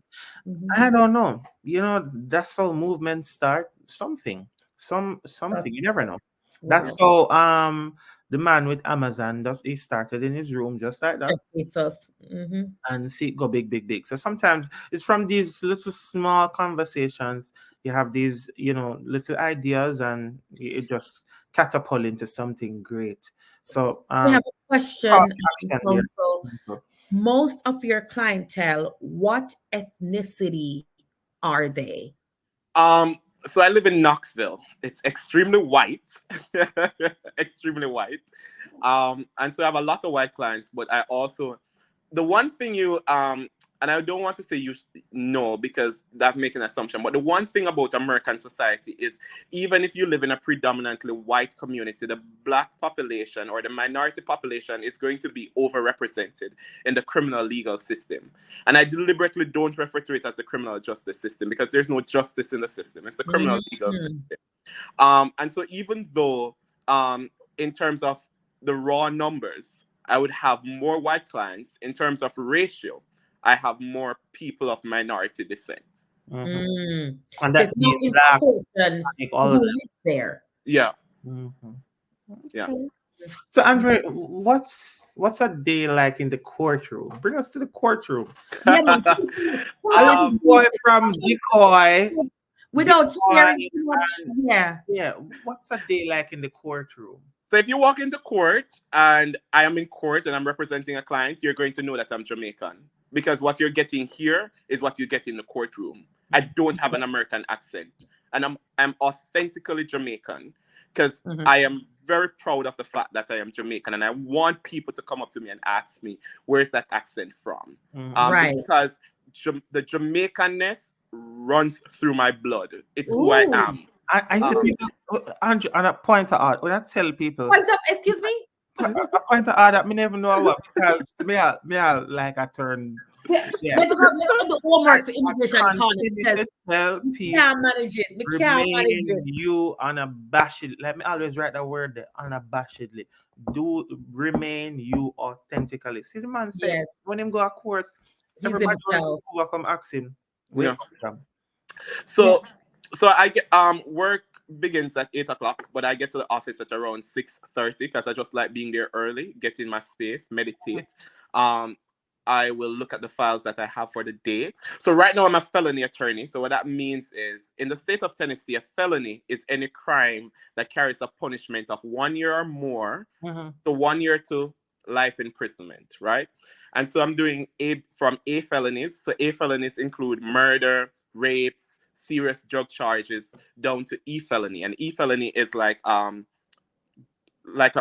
Mhm. I don't know. You know, that's how movements start. Something. Something. You never know. That's Wow. how the man with Amazon does he started in his room just like that. Jesus. Mhm. And see it go big, big, big. So sometimes it's from these little small conversations. You have these, you know, little ideas and it just catapult into something great. So We have a call question, to action there. counsel. Most of your clientele, what ethnicity are they? So I live in Knoxville. It's extremely white, extremely white. And so I have a lot of white clients, but I also, the one thing and I don't want to say you know because that makes an assumption, but the one thing about American society is even if you live in a predominantly white community, the black population or the minority population is going to be overrepresented in the criminal legal system. And I deliberately don't refer to it as the criminal justice system because there's no justice in the system. It's the criminal legal system. And so even though in terms of the raw numbers, I would have more white clients, in terms of ratio, I have more people of minority descent. And So that's it's not the in black, proportion all who of lives there. Yeah. them. Yes. So Andre, what's a day like in the courtroom? Bring us to the courtroom. Yeah, man. A little boy from Decoy. Without Decoy, sharing too much. Yeah. yeah, what's a day like in the courtroom? So if you walk into court and I am in court and I'm representing a client, you're going to know that I'm Jamaican. Because what you're getting here is what you get in the courtroom. I don't have an American accent. And I'm authentically Jamaican. Because I am very proud of the fact that I am Jamaican. And I want people to come up to me and ask me, where's that accent from? Right. Because the Jamaicanness runs through my blood. It's who I am. I see people, Andrew, and I point out, when I tell people, Point up, excuse me? I point out that me never know what because me I like I turn. Yeah. Never got the homework for immigration Continue to tell people can't manage it. We can't manage remain it. you unabashedly. Let me always write that word there, unabashedly. Do remain you authentically. See the man say Yes. when him go to court, He's everybody himself. will come ask him. Where Yeah. come from? So I get work begins at 8 o'clock, but I get to the office at around 6:30 because I just like being there early, get in my space, meditate. I will look at the files that I have for the day. So right now I'm a felony attorney. So what that means is in the state of Tennessee, a felony is any crime that carries a punishment of 1 year or more to 1 year to life imprisonment, right? And so I'm doing from A felonies. So A felonies include murder, rapes, serious drug charges, down to E felony. And E felony is like an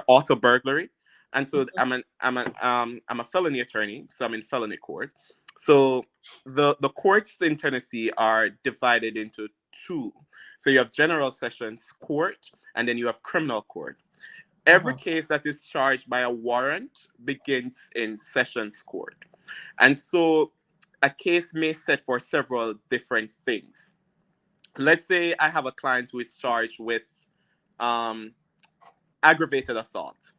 auto burglary. And so I'm a felony attorney, so I'm in felony court. So the courts in Tennessee are divided into two. So you have general sessions court, and then you have criminal court. Every case that is charged by a warrant begins in sessions court. And so a case may set for several different things. Let's say I have a client who is charged with aggravated assault.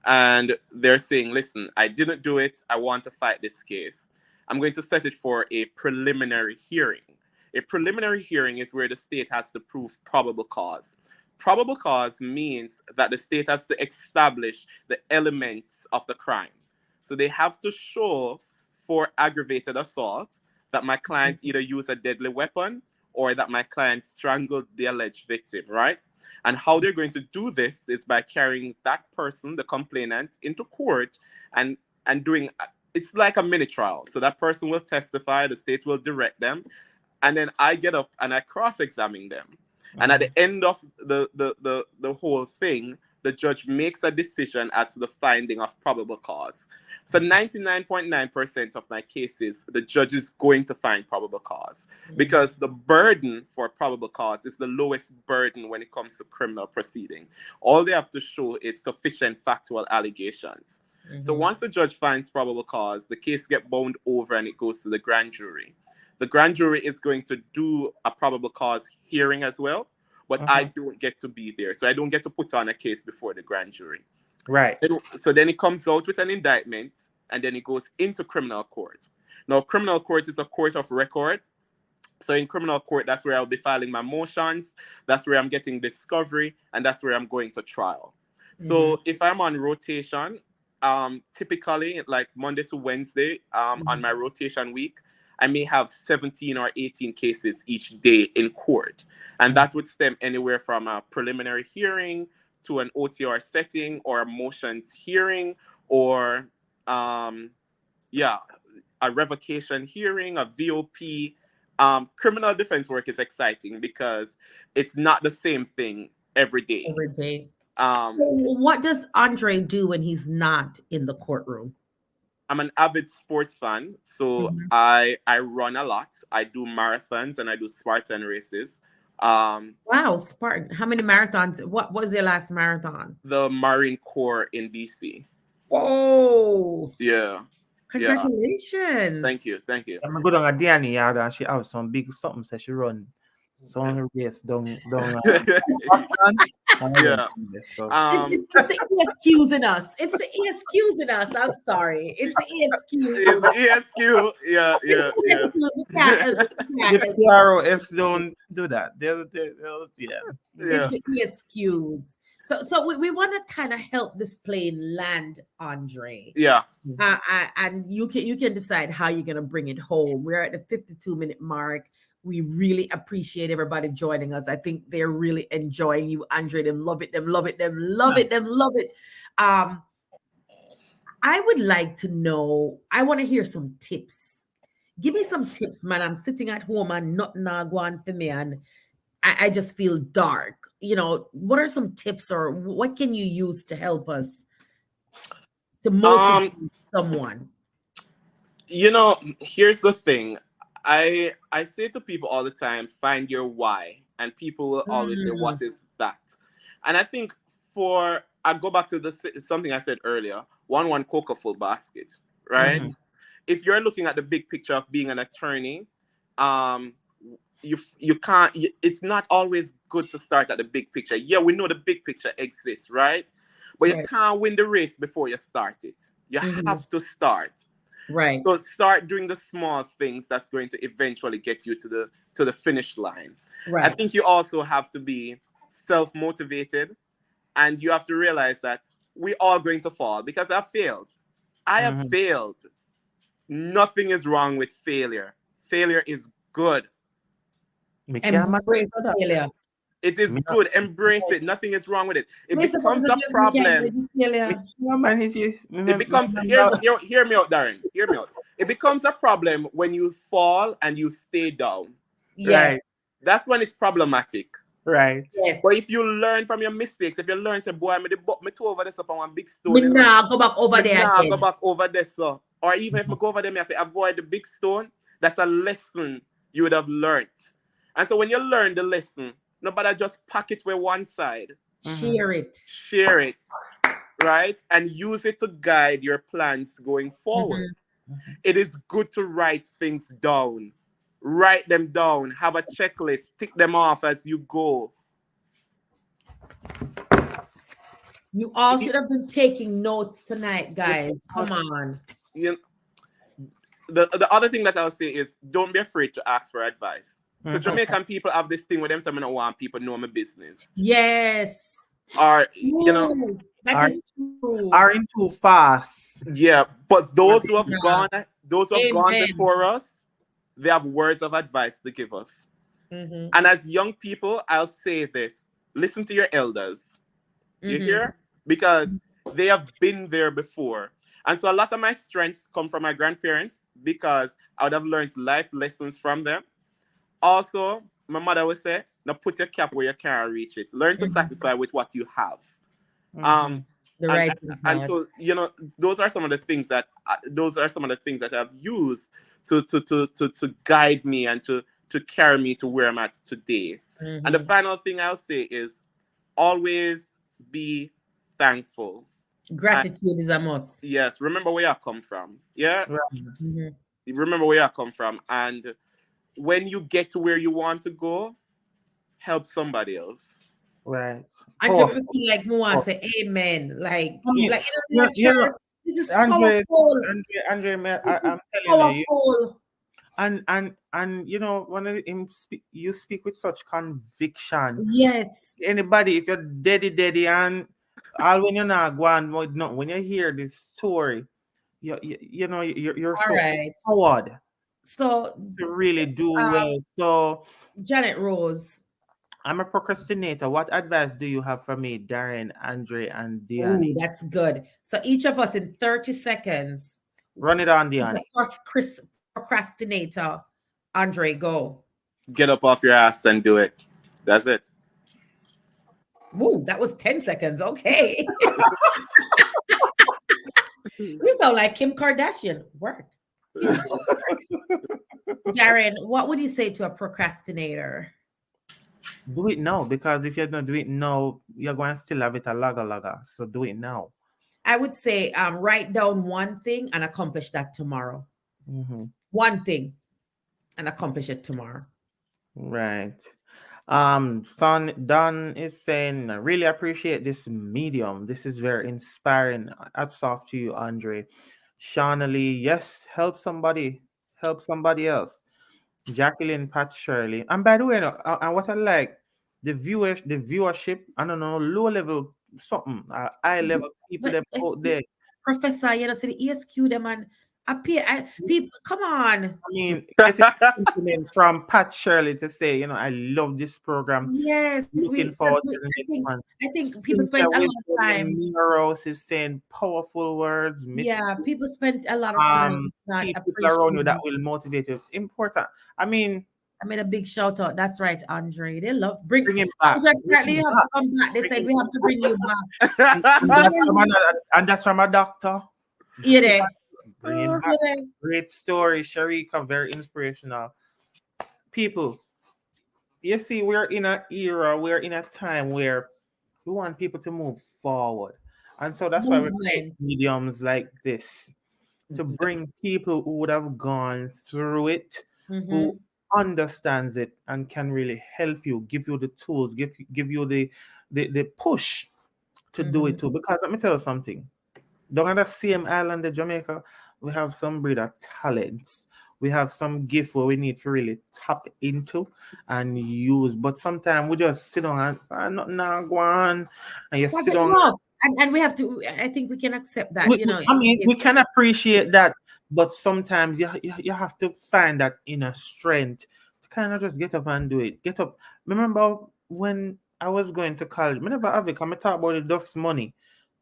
And they're saying, listen, I didn't do it. I want to fight this case. I'm going to set it for a preliminary hearing. A preliminary hearing is where the state has to prove probable cause. Probable cause means that the state has to establish the elements of the crime. So they have to show for aggravated assault that my client either used a deadly weapon or that my client strangled the alleged victim, right? And how they're going to do this is by carrying that person, the complainant, into court and doing it's like a mini trial. So that person will testify, the state will direct them, and then I get up and I cross-examine them. And at the end of the whole thing, the judge makes a decision as to the finding of probable cause. So 99.9% of my cases, the judge is going to find probable cause because the burden for probable cause is the lowest burden when it comes to criminal proceeding. All they have to show is sufficient factual allegations. So once the judge finds probable cause, the case gets bound over and it goes to the grand jury. The grand jury is going to do a probable cause hearing as well, but I don't get to be there. So I don't get to put on a case before the grand jury. Right. So then it comes out with an indictment and then it goes into criminal court. Now, criminal court is a court of record. So in criminal court, that's where I'll be filing my motions. That's where I'm getting discovery, and that's where I'm going to trial. So if I'm on rotation, typically like Monday to Wednesday, on my rotation week, I may have 17 or 18 cases each day in court. And that would stem anywhere from a preliminary hearing to an OTR setting or a motions hearing or, a revocation hearing, a VOP. Criminal defense work is exciting because it's not the same thing every day. Every day. What does Andre do when he's not in the courtroom? I'm an avid sports fan, so I run a lot. I do marathons and I do Spartan races. Wow, Spartan! How many marathons? What was your last marathon? The Marine Corps in DC. Whoa! Yeah. Congratulations! Thank you. I'm good on a Diani yard and she have some big something so she run some race down Boston. Yeah. It's the ESQs in us. It's the ESQs in us. I'm sorry. It's the ESQs. It's the ESQ. Yeah. The PROFs don't do that. They'll It's the ESQs. So we want to kind of help this plane land, Andre. Yeah. And you can decide how you're gonna bring it home. We're at the 52-minute mark. We really appreciate everybody joining us. I think they're really enjoying you, Andre. Them love it. I would like to know. I want to hear some tips. Give me some tips, man. I'm sitting at home and nothing going for me, and I just feel dark. What are some tips, or what can you use to help us to motivate someone? Here's the thing. I say to people all the time, find your why. And people will always say, what is that? And I think I go back to something I said earlier, one cocoa full basket, right? If you're looking at the big picture of being an attorney, you can't, it's not always good to start at the big picture. Yeah, we know the big picture exists, right? But you can't win the race before you start it. You have to start. Right. So start doing the small things that's going to eventually get you to the finish line. Right. I think you also have to be self-motivated, and you have to realize that we're all going to fall because I failed. I have failed. Nothing is wrong with failure. Failure is good. Embrace failure. It is good. Embrace it. Nothing is wrong with it. It becomes a problem. It becomes, hear me out, Darren. Hear me out. It becomes a problem when you fall and you stay down. Yes. Right. That's when it's problematic. Right. Yes. But if you learn from your mistakes, if you learn, say, boy, me two over this up on one big stone. Me nah go back over there again. Go back over there, so. Or even if I go over there, I have to avoid the big stone. That's a lesson you would have learned. And so when you learn the lesson, nobody just pack it with one side. Share it. Right? And use it to guide your plans going forward. It is good to write things down. Write them down. Have a checklist. Tick them off as you go. You all should have been taking notes tonight, guys. Come on. The other thing that I'll say is don't be afraid to ask for advice. So Jamaican people have this thing with them, so I don't want people to know my business. Yes. Or, that is true. Are in too fast. Yeah, but those who have gone before us, they have words of advice to give us. Mm-hmm. And as young people, I'll say this: listen to your elders. You Mm-hmm. hear? Because they have been there before. And so a lot of my strengths come from my grandparents because I would have learned life lessons from them. Also, my mother would say, now put your cap where you can't reach it. Learn to Mm-hmm. satisfy with what you have. Mm-hmm. Um, The and, right and thing, and God. so those are some of the things that I've used to guide me and to carry me to where I'm at today. And the Mm-hmm. final thing I'll say is always be thankful. And Gratitude is a must. yes, remember where you come from. Yeah, Right. Mm-hmm. remember where you come from. And when you get to where you want to go, help somebody else. Right. And just Powerful. feel like more and Powerful. say amen. I mean, Like in a you know, church, this is Andre, powerful. Andre, This I'm is telling you, powerful. and you know, when you speak with such conviction. Yes. Anybody, if you're daddy, and all when you're not going, no, when you hear this story, you know, you're All so right. empowered So, to really do um, well. So Janet Rose. I'm a procrastinator. What advice do you have for me, Darren, Andre, and Oh, Diani? that's good. So each of us in 30 seconds, Run it on, the Diani. procrastinator. Andre, go. Get up off your ass and do it. That's it. Woo, that was 10 seconds. Okay. You sound like Kim Kardashian. Work. Darren, what would you say to a procrastinator? Do it now, because if you don't do it now, you're going to still have it a laga. So do it now. I would say write down one thing and accomplish that tomorrow. Hmm. One thing and accomplish it tomorrow. Right. Son Don is saying, "I really appreciate this medium. This is very inspiring. Hats off to you, Andre. Shauna Lee, yes, help somebody else. Jacqueline, Pat Shirley. And by the way, no, and what I like, the viewership, I don't know, low level something, high level people But them out there. Professor, you know, see the ESQ them and appear people, come on. I mean, getting compliment from Pat Shirley to say, you know, I love this program. Yes, Looking we because forward to we the next one. I think people Cynthia spend a lot of Wisdom time. and Miros is saying powerful words. Yeah, people spend a lot of time not Keep people around you that appreciating. will motivate you. Important. I mean, I made a big shout out. That's right, Andre. They love bring him back. Andre, Bring apparently him you have back. to come back. They Bring said him we have to bring you back. And that's from a doctor. You there? Bring him back. You there? Great story, Sharika. Very inspirational. People, you see, we're in an era, we're in a time where we want people to move forward. And so that's why we create Movements. mediums like this to bring people who would have gone through it, who Mm-hmm. understands it and can really help you, give you the tools, give you the push to do Mm-hmm. it too. Because let me tell you something. Down on the same island in Jamaica, we have some breeder talents. We have some gift where we need to really tap into and use. But sometimes we just sit down and nothing now go on. And you That's sit down. enough. And we have to, I think we can accept that, you know. I mean, we Yes. can appreciate that, but sometimes you have to find that inner strength to kind of just get up and do it. Get up. Remember when I was going to college, whenever I come, I talk about the dust money.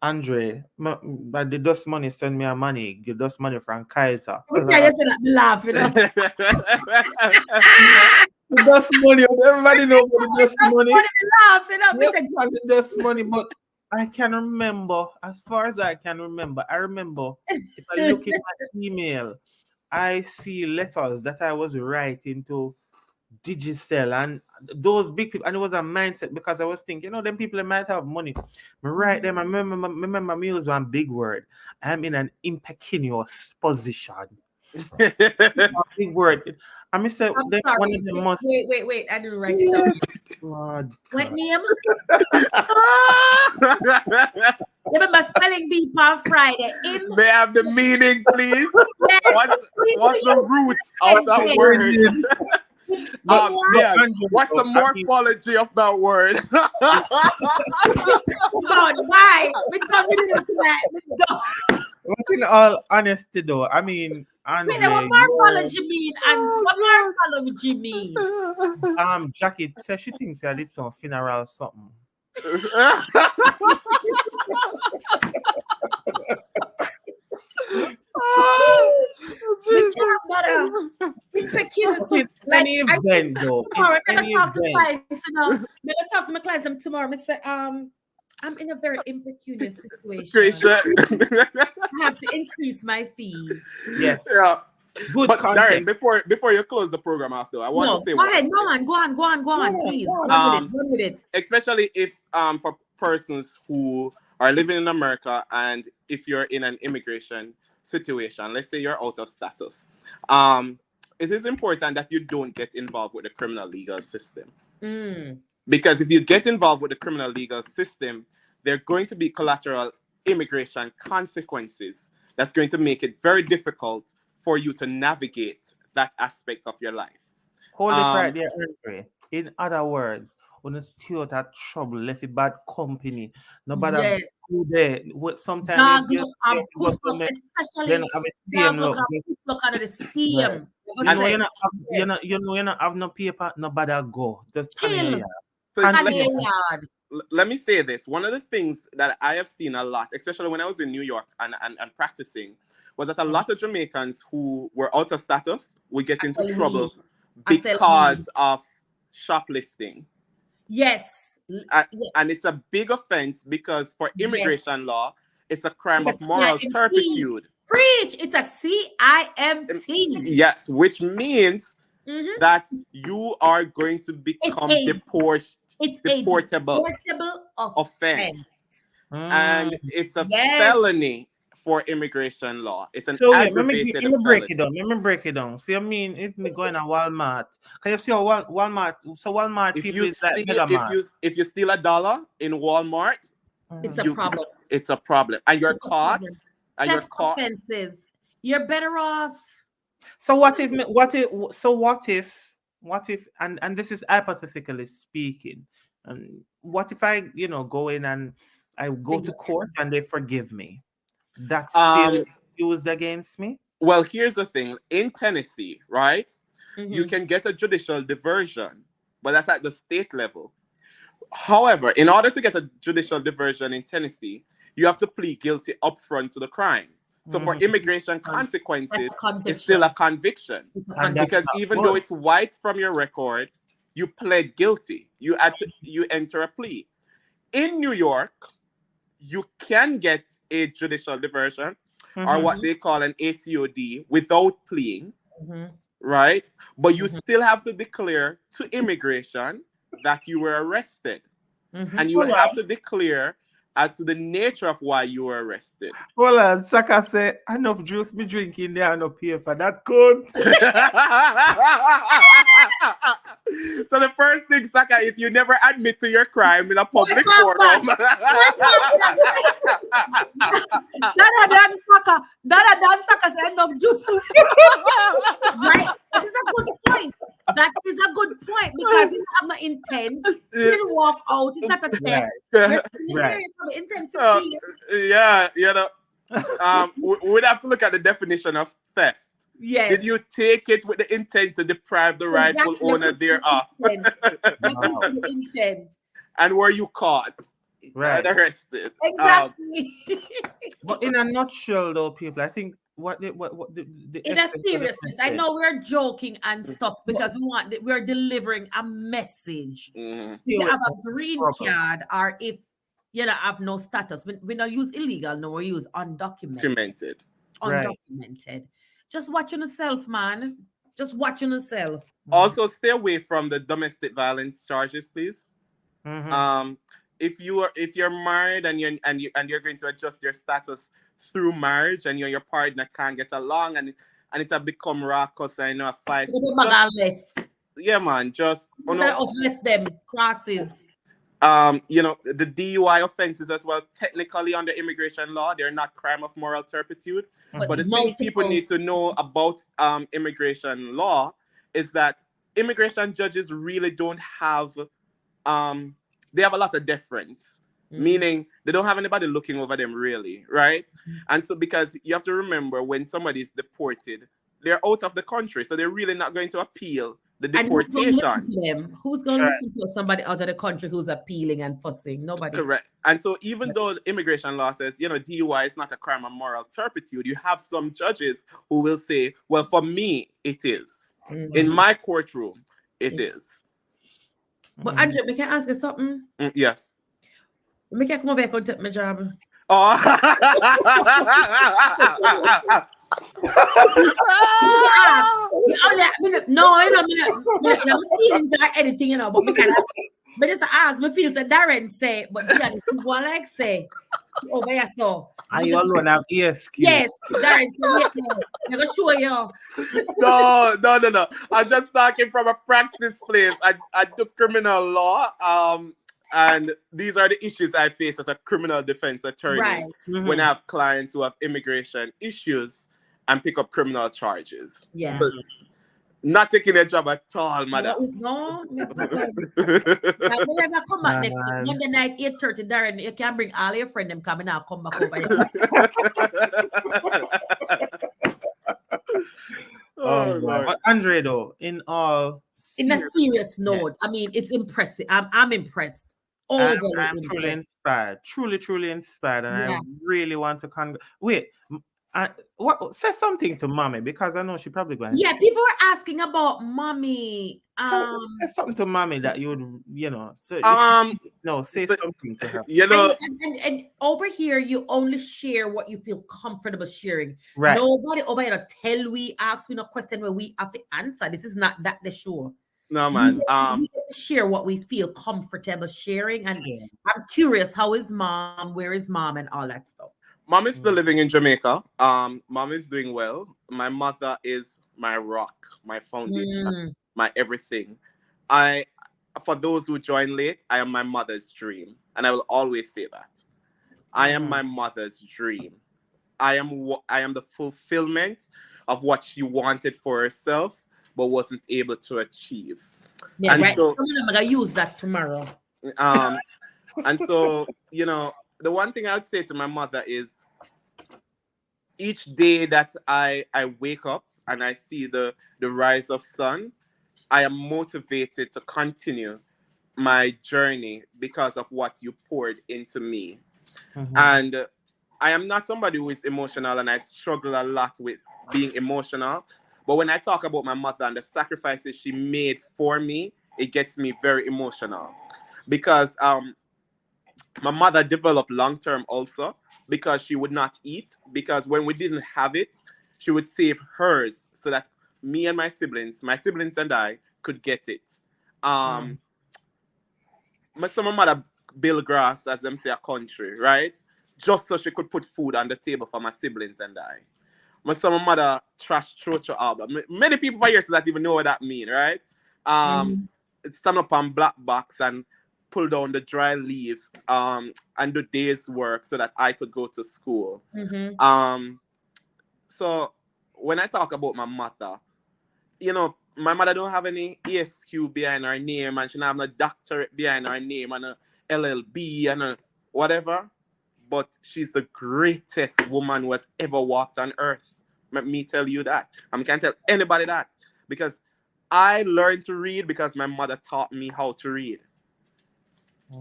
Andre, but the dust money send me a money, the dust money from Kaiser. We tell you say that we laugh, you know. The dust money, everybody know about the dust That's money. funny, we laugh, you know. We Yep, say, and the dust money, but I can remember, as far as I can remember, I remember if I look in my email, I see letters that I was writing to Digicel and those big people, and it was a mindset because I was thinking, you know, them people that might have money. Me write them, I remember me use one big word. I'm in an impecunious position. A big word. I mean, say I'm one sorry. of them must. Wait. I didn't write it down. God, What God. name? Remember spelling bee on Friday. May I have the meaning, please? Yes, please, What's the please. root of that Yes. word? But Yeah, Andrew, what's the I mean, morphology of that word? God, why? We don't really look at that. We don't. But in all honesty, though, I mean, Wait, now what Andre, morphology mean? And what morphology mean? Jackie says she thinks I did some funeral something. We can't bother. Impecunious. But in Like any I see event, though, in tomorrow, I any talk to event, clients, I talk to my clients tomorrow. I say, I'm in a very impecunious situation. Gracious. I have to increase my fees. yes, Yeah. good But Darren, context. before you close the program after, I want to No, say go one ahead. thing. No, man. Go on, go on, go on, please. Go on. Run with it. Run with it. Especially if for persons who are living in America and if you're in an immigration situation, let's say you're out of status, it is important that you don't get involved with the criminal legal system. Because if you get involved with the criminal legal system, there are going to be collateral immigration consequences that's going to make it very difficult for you to navigate that aspect of your life. Hold it right there, Andre. In other words, when you stay out of trouble, left a bad company, nobody Yes. go there. Sometimes Dog you look stay and go push look, somewhere, then especially have a dog same look look. and push look under the Right. steam. You know Say, you're not have, yes. you know you're not have no paper, nobody go. Just stand in your Chill. yard. So Stand let in me your yard. let me say this. One of the things that I have seen a lot, especially when I was in New York and practicing, was that a lot of Jamaicans who were out of status would get into trouble because of shoplifting. Yes. And it's a big offense because for immigration law, it's a crime It's of a moral CIMT. turpitude. Preach. It's a CIMT. Yes, which means that you are going to become deportable offense. And it's a felony for immigration law. It's an So aggravated let me break felony. it down. Let me break it down. See, I mean, if me going to Walmart, can you see how Walmart? So Walmart If people you is like steal, Mega Mart. if you steal $1 in Walmart, it's a problem. It's a problem, and you're It's a caught. problem. And Theft you're caught. offenses. You're better off. So what if and this is hypothetically speaking, what if I go in and I go to court and they forgive me? That's still used against me? Well, here's the thing. In Tennessee, right, you can get a judicial diversion, but that's at the state level. However, in order to get a judicial diversion in Tennessee, you have to plead guilty upfront to the crime. So for immigration consequences, it's still a conviction. Because even though it's white from your record, you pled guilty. You enter a plea. In New York, you can get a judicial diversion or what they call an ACOD without pleading, right? But you still have to declare to immigration that you were arrested. And you will have to declare as to the nature of why you were arrested. Hold on, Saka say, enough juice me drinking there, no pay for that code. So the first thing, Saka, is you never admit to your crime in a public forum. Dada Saka say enough juice. Right? That is a good point. That is a good point because you have no intent. You didn't walk out. It's not a theft. Right. Intent to pay. Yeah, we'd have to look at the definition of theft. Yes. Did you take it with the intent to deprive the rightful owner thereof? Intent. And were you caught? Right. And arrested. Exactly. But in a nutshell, though, people, I think what the in a seriousness, I know we're joking and stuff because we're delivering a message. If you have a green card or if you don't have no status, we don't use illegal, no, we use undocumented. Undocumented. Just watch on yourself, man. Just watch on yourself. Also, stay away from the domestic violence charges, please. If you're married and you're going to adjust your status through marriage and your partner can't get along and it has become raucous and a fight. Yeah, man. Just let them crosses. The DUI offenses as well, technically under immigration law, they're not crime of moral turpitude. But the thing people need to know about immigration law is that immigration judges really don't have they have a lot of deference meaning they don't have anybody looking over them really, right? Mhm. And so because you have to remember when somebody is deported, they're out of the country, so they're really not going to appeal the And who's going to listen deportation. to them? Who's going to listen to somebody out of the country who's appealing and fussing? Nobody. Correct. And so even though the immigration law says, DUI is not a crime of moral turpitude, you have some judges who will say, well, for me, it is. In my courtroom, it is. But Andrew, we can ask you something. Yes. We can come over here and take my job. Oh. No, my feelings are anything, but we can. But just ask, my feelings that Darren say, but yeah, what like say over here, so. And you alone have ESQ. Yes, Darren, so I'm gonna show you. No. I'm just talking from a practice place. I do criminal law. And these are the issues I face as a criminal defense attorney Right. when I have clients who have immigration issues and pick up criminal charges. Yeah. So, not taking a job at all, madam. No. Now, when I come back next week, Monday night, 8:30, Darren, you can bring all your friends, them coming out, come back over here. Oh, Lord. But Andre, though, in a serious note, I mean, it's impressive. I'm impressed. I'm truly inspired. Truly inspired. And I really want to wait. What say something to mommy, because I know she probably going. Yeah, people are asking about mommy. Say something to mommy that you would, So say something to her. And over here, you only share what you feel comfortable sharing. Right. Nobody over here ask me no question where we have to answer. This is not that the show. No, man. We share what we feel comfortable sharing, and I'm curious, how is mom? Where is mom, and all that stuff. Mom is still living in Jamaica. Mom is doing well. My mother is my rock, my foundation, my everything. For those who join late, I am my mother's dream, and I will always say that. I am my mother's dream. I am the fulfillment of what she wanted for herself, but wasn't able to achieve. Yeah, and right. So, I'm gonna use that tomorrow. And so, the one thing I would say to my mother is, each day that I wake up and I see the rise of sun, I am motivated to continue my journey because of what you poured into me. And I am not somebody who is emotional, and I struggle a lot with being emotional. But when I talk about my mother and the sacrifices she made for me, it gets me very emotional. Because my mother developed long-term ulcer because she would not eat. Because when we didn't have it, she would save hers so that me and my siblings and I could get it. So my mother built grass, as them say, a country, right? Just so she could put food on the table for my siblings and I. My mother trash trocho album. Many people here that even know what that means, right? Stand up on black box and pull down the dry leaves and do day's work so that I could go to school. So when I talk about my mother, my mother don't have any ESQ behind her name, and she don't have no doctorate behind her name, and a LLB and a whatever. But she's the greatest woman who has ever walked on earth. Let me tell you that. I can't tell anybody that. Because I learned to read because my mother taught me how to read.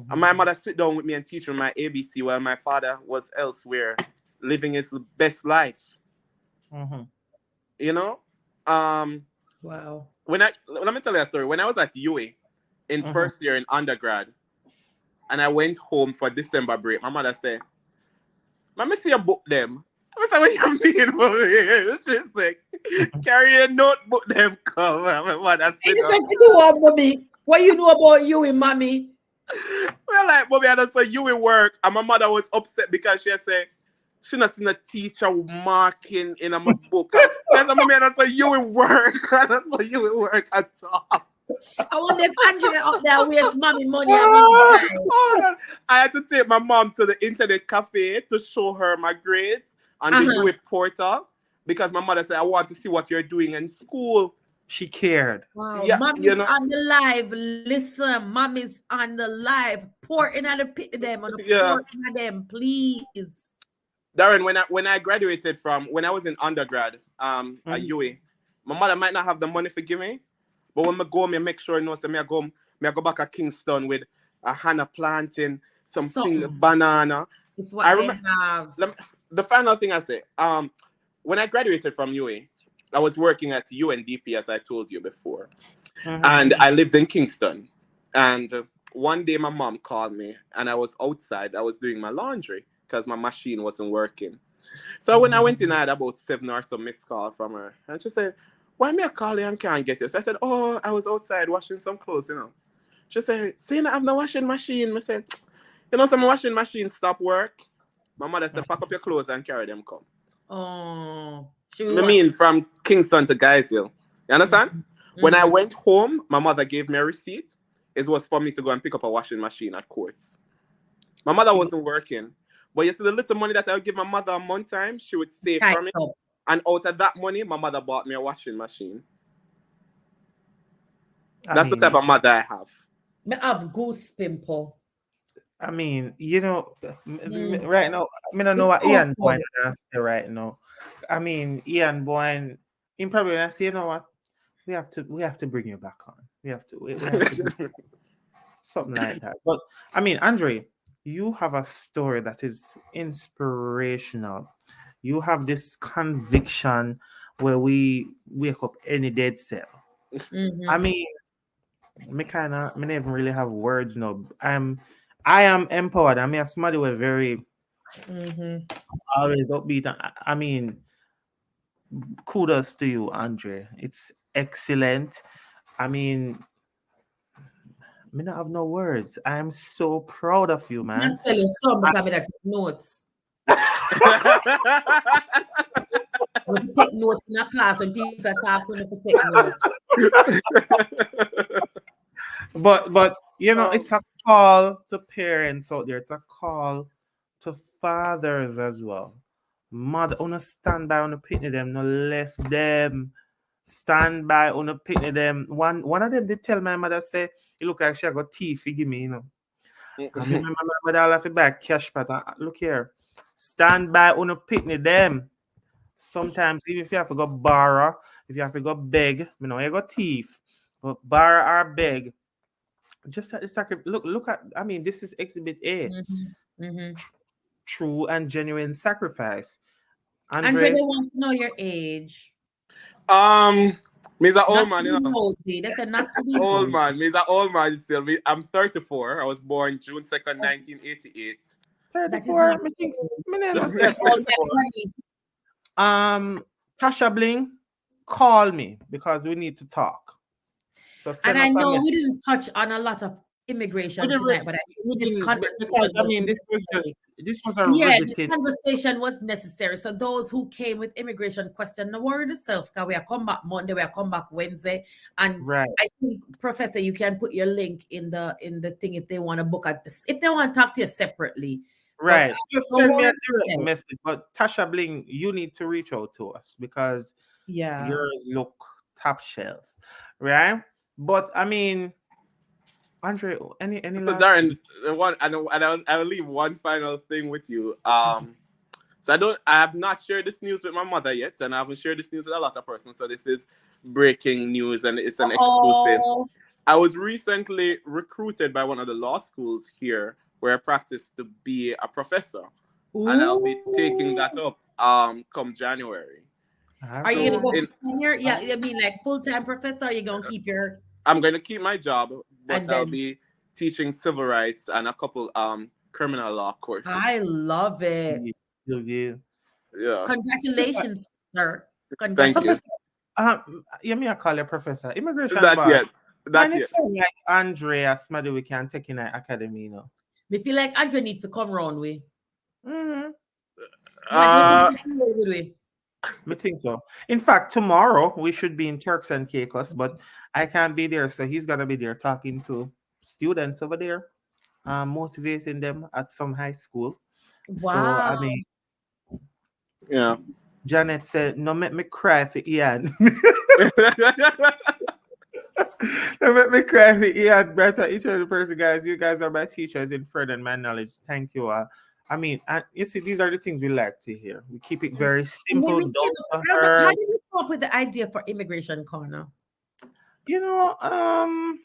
And my mother sit down with me and teach me my ABC while my father was elsewhere, living his best life. Wow. Let me tell you a story. When I was at UA in first year in undergrad, and I went home for December break, my mother said, "Mama, see a book them." I said, "What you mean, mommy?" She said, "Carry a notebook them come." My mother said, "What you know about you and mommy?" Well, like, mommy, I just said you will work, and my mother was upset because she said she not seen a teacher marking in my book. I said, "Mommy, I said you will work." I said you will work at all. I want them Andrea up there with mommy money. I had to take my mom to the internet cafe to show her my grades on the UA portal, because my mother said, "I want to see what you're doing in school." She cared. Wow, Yeah, mom you is know, on the live. Listen, mom is on the live. Pour in at the pit to them and yeah. pour in at them, please. Darren, when I graduated from when I was in undergrad, at Mhm. UA, my mother might not have the money for give me, but when I go, me make sure you know, so me I go back at Kingston with a Hannah planting, some pink Something. banana. It's I what they remember have. the final thing I say. When I graduated from UA, I was working at UNDP as I told you before, Mhm. and I lived in Kingston. And one day my mom called me, and I was outside. I was doing my laundry because my machine wasn't working. So when I went in, I had about 7 or so missed call from her, and she said, "Why me a call you and can't get you?" So I said, "Oh, I was outside washing some clothes." She said, "See, you know, I have no washing machine." I said, "Some washing machine stop work." My mother said, "Pack up your clothes and carry them come." Oh, she will I what? mean, from Kingston to Guysville. You understand? Mhm. When I Mhm. went home, my mother gave me a receipt. It was for me to go and pick up a washing machine at Courts. My mother She wasn't working. But you see, the little money that I would give my mother a month time, she would save Tight from it. up. And out of that money, my mother bought me a washing machine. I That's the type mean, of mother I have. Me have goose pimple. Mm. right now, I mean, I know It's what Ian Boyne cocoa. has to say right now. I mean, Ian Boyne, in probably gonna say, you know what, we have to bring you back on. We have to bring something like that. But I mean, Andre, you have a story that is inspirational. You have this conviction where we wake up any dead cell. I Mhm. mean, me not even really have words now. I am empowered. I mean, somebody were very Mhm. always upbeat. I mean, kudos to you, Andre. It's excellent. I mean, me not have no words. I am so proud of you, Can man. tell you some because me that take notes. We take notes in a class when people are talking. We take notes. But um, it's a call to parents out there. It's a call to fathers as well. Mother, wanna stand by on the pitney them, no left them. Stand by on the pitney them. One of them did tell my mother say, "You look like she got teeth. You give me." I remember my mother all have to buy cash pat. Look here, stand by on the pitney them. Sometimes even if you have to go borrow, if you have to go beg, you got teeth, but borrow or beg. Just at the sacrifice. Look at. I mean, this is Exhibit A. Mhm. Mhm. True and genuine sacrifice. Andre, Andre, they want to know your age. um, me's an Not old to man, be nosy. They said not to be Old nosy. man. Me's an old man still. I'm 34. I was born June 2nd, 1988. That is 34. not. Me think. Me never It's say all 34. that. Um, Tasha Bling, call me because we need to talk. So And send I us a know message. we didn't touch on a lot of We immigration didn't. tonight, but I We think this didn't because conversation I was mean necessary. this was a Yeah, this riveting. conversation was necessary. So those who came with immigration question, no worry yourself, because we are come back Monday, we are come back Wednesday. And Right. I think, Professor, you can put your link in the thing if they want to book at this, if they want to talk to you separately. But Right. Just don't send me a worry direct yourself. message. But Tasha Bling, you need to reach out to us because Yeah. yours look top shelf. Right? But I mean, Andre, any So last Darren, one I will leave one final thing with you. So I have not shared this news with my mother yet, and I haven't shared this news with a lot of persons. So this is breaking news, and it's an exclusive. Oh, I was recently recruited by one of the law schools here, where I practice to be a professor, and I'll be taking ooh. that up come January. all Are you gonna So right. go in for tenure? Yeah, I mean like full-time professor, or you gonna keep your I'm going to keep my job, but and I'll then be teaching civil rights and a couple criminal law courses. I love it. You. Yeah, Congratulations, sir. thank you. Professor, Congratulations. you may call you professor. Immigration That's boss. yet. Man, That's it's yet. so like Andrea Smiley we can take in our academy. Me feel like Andre needs to come round with. Mm-hmm. Man, you need Uh, to come round with we. I think so. In fact, tomorrow we should be in Turks and Caicos, but I can't be there, so he's gonna be there talking to students over there, motivating them at some high school. So I Wow. mean, yeah. Janet said, "No, make me cry for Ian." Don't make me cry. Yeah, better each other person, guys. You guys are my teachers in furthering my knowledge. Thank you all. I mean, and you see, these are the things we like to hear. We keep it very When simple, we down came to how earth. did you come up with the idea for Immigration Corner? You know,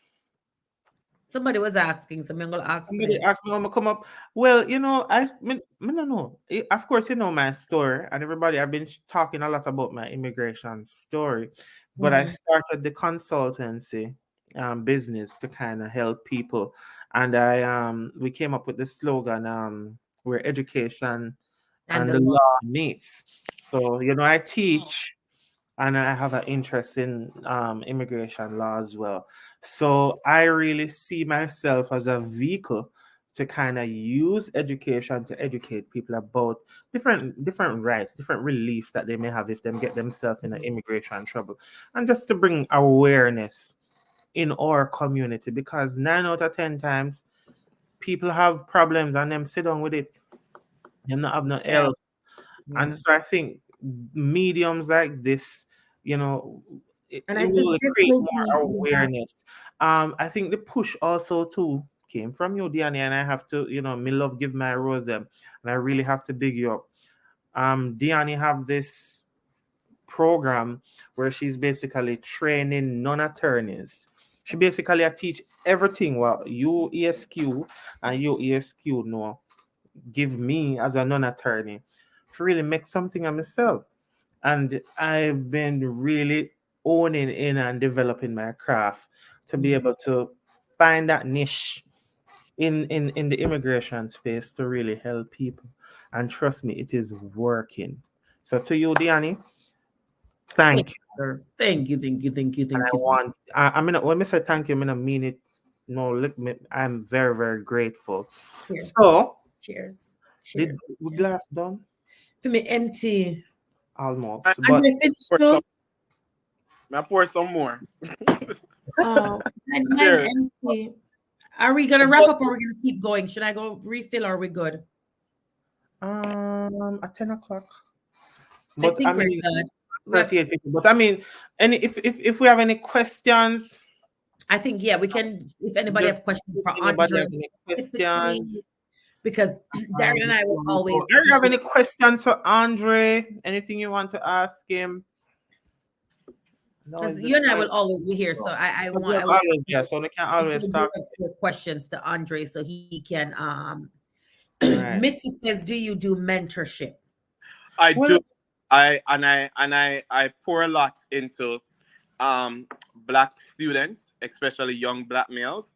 Somebody was asking, so I'm gonna ask for somebody them. asked me when I come up. Well, you know, I don't know. Of course, you know my story, and everybody. I've been talking a lot about my immigration story, but I Mhm. started the consultancy business to kind of help people, and I we came up with the slogan where education And and the the law. law meets. So you know, I teach and I have an interest in immigration law as well. So I really see myself as a vehicle to kind of use education to educate people about different rights, different reliefs that they may have if they get themselves in an immigration trouble, and just to bring awareness in our community because 9 out of 10 times people have problems and them sit down with it. Them not have no Yeah. help. Yeah. And so I think mediums like this, you know, And it I will think this create will more be awareness. I think the push also too came from you, Diane, and I have to, you know, me love give my rose them, and I really have to big you up. Diane have this program where she's basically training non-attorneys. She basically teach everything what you ESQ and you ESQ know give me as a non-attorney to really make something of myself. And I've been really owning in and developing my craft to be able to find that niche in the immigration space to really help people. And trust me, it is working. So to you, Diani, thank thank you. you, sir. Thank you, thank you, thank you, And thank I you. want I mean when I say thank you, I mean I mean it. No, look me, I'm very, very grateful. Cheers. So Cheers. did Cheers. we Cheers. glass done? For me empty. I Almost. And But you finished pour too? some, I pour some more. Oh, mine Cheers. empty. Are we gonna wrap up or are we gonna keep going? Should I go refill or are we good? at 10 o'clock. I But I think we're mean good. We have 38 people. But I mean, any if we have any questions, I think yeah, we can if anybody have just questions if for anybody have Andre any specifically, questions. because Darren and I will Before we go. always Do you have any questions for Andre? Anything you want to ask him? No, because is the you and I time. will always be here. So Because we have I want always yeah, so we can to always talk. direct your questions to Andre so he can Right. Mitzi says, do you do mentorship? I do. Well, I pour a lot into black students, especially young black males.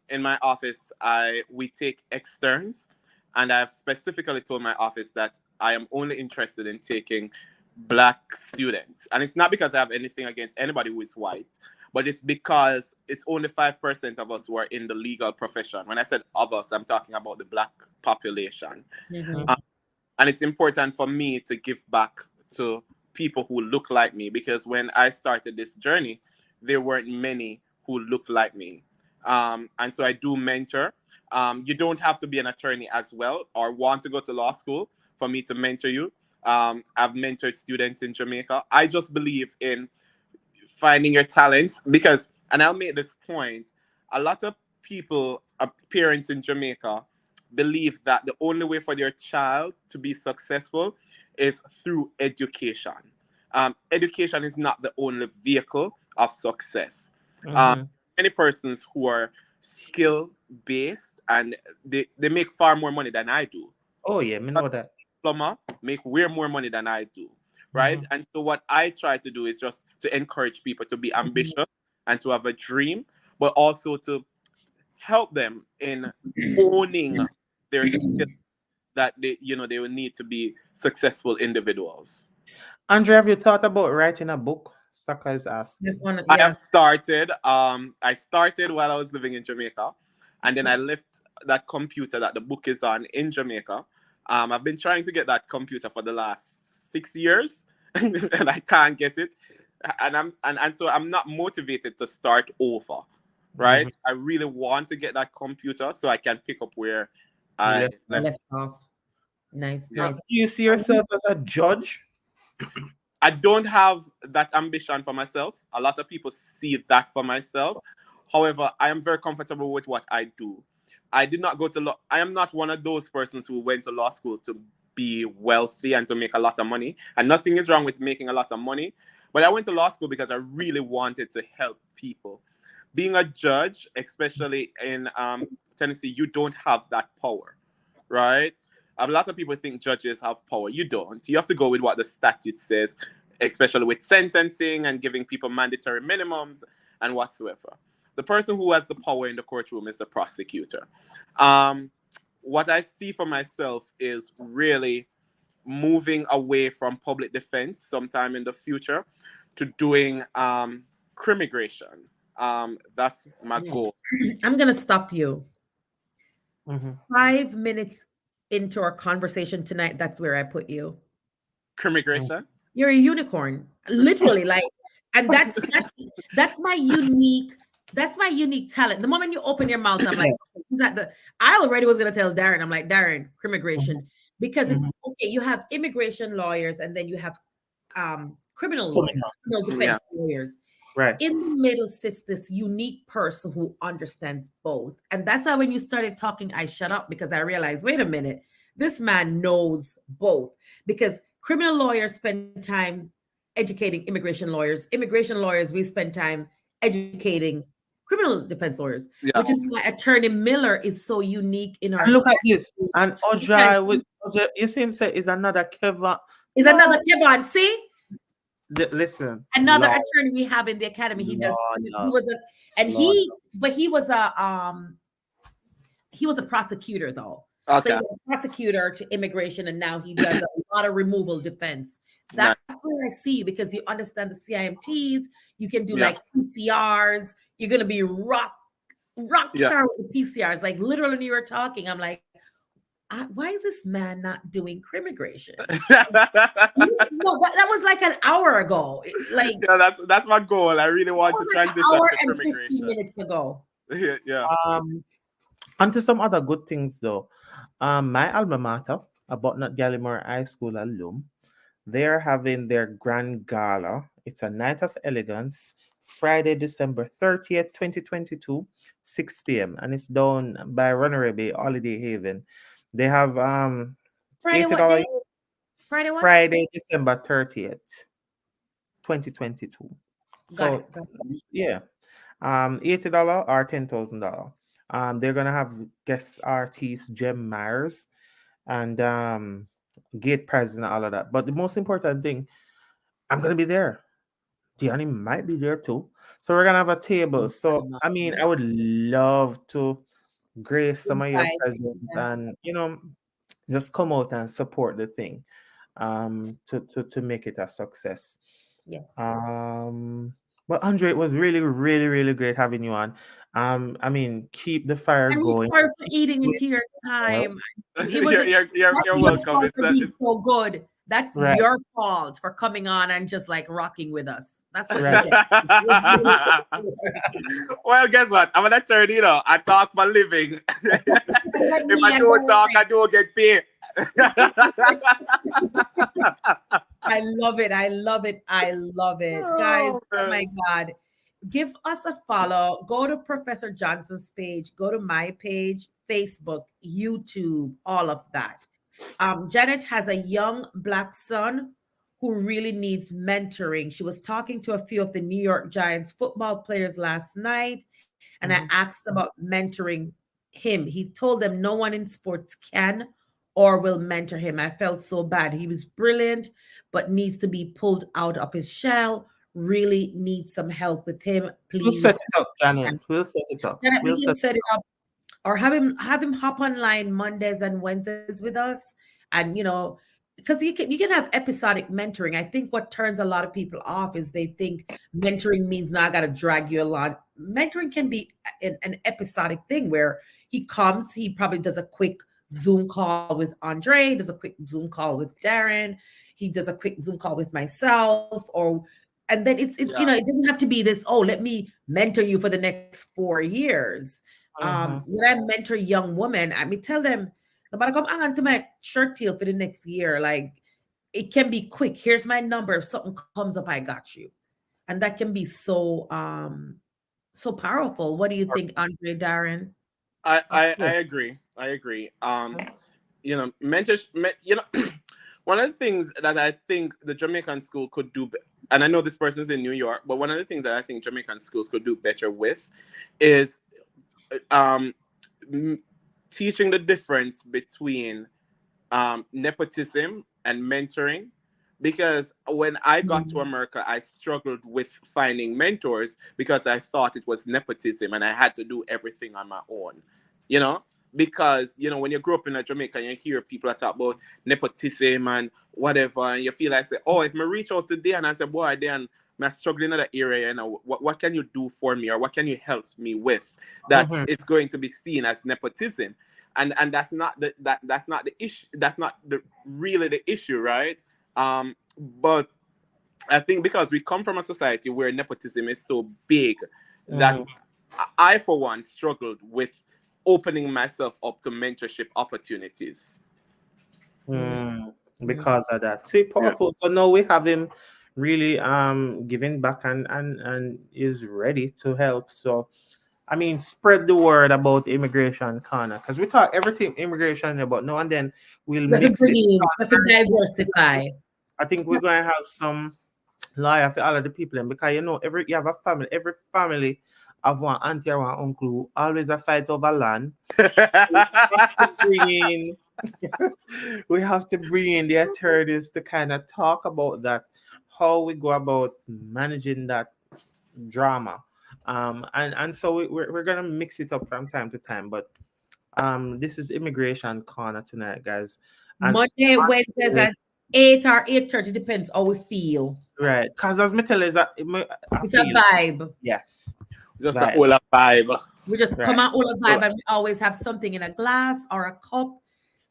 In my office, I we take externs, and I've specifically told my office that I am only interested in taking black students, and it's not because I have anything against anybody who is white, but it's because it's only 5% of us who are in the legal profession. When I said of us, I'm talking about the black population. Mm-hmm. And it's important for me to give back to people who look like me because when I started this journey, there weren't many who looked like me. And so I do mentor. You don't have to be an attorney as well or want to go to law school for me to mentor you. I've mentored students in Jamaica. I just believe in finding your talents because, and I'll make this point, a lot of people, parents in Jamaica, believe that the only way for their child to be successful is through education. Education is not the only vehicle of success. Um, mm-hmm. many persons who are skill based and they make far more money than I do. Oh yeah, me know that. Plumber make way more money than I do, right? Mm-hmm. And so what I try to do is just to encourage people to be ambitious and to have a dream, but also to help them in owning their skills that they will need to be successful individuals. Andre, have you thought about writing a book? Saka is This asking. one, I have yeah. started. I started while I was living in Jamaica, and then I left that computer that the book is on in Jamaica. I've been trying to get that computer for the last 6 years, and I can't get it. And so I'm not motivated to start over, Mm-hmm. right? I really want to get that computer so I can pick up where You I left off. left. Left off. Nice, Yeah. nice. Do you see yourself as a judge? I don't have that ambition for myself. A lot of people see that for myself. However, I am very comfortable with what I do. I did not go to law. I am not one of those persons who went to law school to be wealthy and to make a lot of money. And nothing is wrong with making a lot of money. But I went to law school because I really wanted to help people. Being a judge, especially in Tennessee, you don't have that power, right? A lot of people think judges have power. You don't. You have to go with what the statute says, especially with sentencing and giving people mandatory minimums and whatsoever. The person who has the power in the courtroom is the prosecutor. Um, what I see for myself is really moving away from public defense sometime in the future to doing crimmigration. That's my goal. I'm gonna stop you. Mhm. 5 minutes into our conversation tonight, that's where I put you. Crimmigration? You're a unicorn, literally. Like, and that's my unique talent. The moment you open your mouth, I'm like, is that the? I already was gonna tell Darren. I'm like, Darren, crimmigration, because it's Mhm. okay. You have immigration lawyers, and then you have criminal lawyers, Criminal. criminal Yeah. defense lawyers. Right. In the middle sits this unique person who understands both. And that's why when you started talking, I shut up because I realized, wait a minute, this man knows both. Because criminal lawyers spend time educating immigration lawyers. Immigration lawyers, we spend time educating criminal defense lawyers, Yeah. which is why Attorney Miller is so unique in our And look at this. category. And Because Ojai with Ojai, you see him say is another Kevin. is No, another Kevin. See? listen. Another Lord, attorney we have in the academy. He does. Lord, He love, was a, and Lord. but he was a prosecutor though. So he Okay. was a prosecutor to immigration, and now he does a lot of removal defense. Nice. That's where I see, because you understand the CIMTs. You can do Yeah. like PCRs. You're gonna be rock Yeah. star with the PCRs. Like literally, when you were talking, I'm like, why is this man not doing crimmigration? No, that was like an hour ago. Like Yeah, that's my goal. I really that want was to like an transition hour to and 15 crimmigration. minutes ago. Yeah, yeah. And to some other good things though. My alma mater, about not Gallimore High School alum, they are having their grand gala. It's a night of elegance, Friday, December 30th, 2022, 6 p.m. And it's down by Runaway Bay, Holiday Haven. They have Friday, what day? $80 Friday, what? Friday, December 30th, 2022. Got So it. Got yeah. $80 or $10,000. They're gonna have guest artist Jem Myers and gate prize and all of that. But the most important thing, I'm gonna be there. Diani might be there too. So we're gonna have a table. So I mean, I would love to grace some of your Invite, presence yeah. and just come out and support the thing to make it a success. Yes. But Andre, it was really, really, really great having you on. I mean, keep the fire I'm going. sorry for eating into your Well, time. It was You're that's you're your welcome. fault It's for that being it's so good. That's right, your fault for coming on and just like rocking with us. That's what you right. get. well, guess what? I'm an attorney, I talk for living. Like If me, I I don't don't talk, like. I don't get paid. I love it. I love it. I love it. Guys, Oh, oh man. my God. Give us a follow. Go to Professor Johnson's page. Go to my page, Facebook, YouTube, all of that. Janet has a young Black son who really needs mentoring. She was talking to a few of the New York Giants football players last night, and I Mhm. asked about mentoring him. He told them no one in sports can or will mentor him. I felt so bad. He was brilliant, but needs to be pulled out of his shell. Really needs some help with him, We'll set please. it up, Janet. We'll set it up. Janet, we We'll can set set it up or have him hop online Mondays and Wednesdays with us. And because you can have episodic mentoring. I think what turns a lot of people off is they think mentoring means now I got to drag you along. Mentoring can be an episodic thing where he comes, he probably does a quick Zoom call with Andre, does a quick Zoom call with Darren, he does a quick Zoom call with myself, or and then it's Yeah. it doesn't have to be this, oh, let me mentor you for the next 4 years. Mhm. When I mentor young women, I mean, tell them, "Nobody come on to my shirt tail for the next year." Like, it can be quick. Here's my number. If something comes up, I got you. And that can be so powerful. What do you think, Andre, Darren? I agree. I agree. Mentors. One of the things that I think the Jamaican school could do, and I know this person's in New York, but one of the things that I think Jamaican schools could do better with is teaching the difference between nepotism and mentoring. Because when I got to America, I struggled with finding mentors because I thought it was nepotism and I had to do everything on my own, you know? Because, when you grow up in Jamaica and you hear people talk about nepotism and whatever, and you feel like, say, oh, if I reach out today and I say, boy, then I'm struggling in that area, what can you do for me or what can you help me with that it's going to be seen as nepotism? And that's not that's not the issue. That's not really the issue, right? But I think because we come from a society where nepotism is so big that I, for one, struggled with opening myself up to mentorship opportunities. Because of that. See, powerful. So now we have him really giving back and is ready to help. So I mean, spread the word about immigration, Korna, because we talk everything immigration about now and then we'll mix it. Diversify. I think we're going to have some lawyer for all of the people, and because you have a family, every family have one auntie or one uncle who always a fight over land. We have to bring in the attorneys to kind of talk about that, how we go about managing that drama. And so we're gonna mix it up from time to time, but this is immigration corner tonight, guys. And Monday, Wednesdays at 8 or 8:30, depends how we feel. right, because as me tell you, it's a vibe. Yes, just a whole vibe. We just come out all a vibe, and we always have something in a glass or a cup,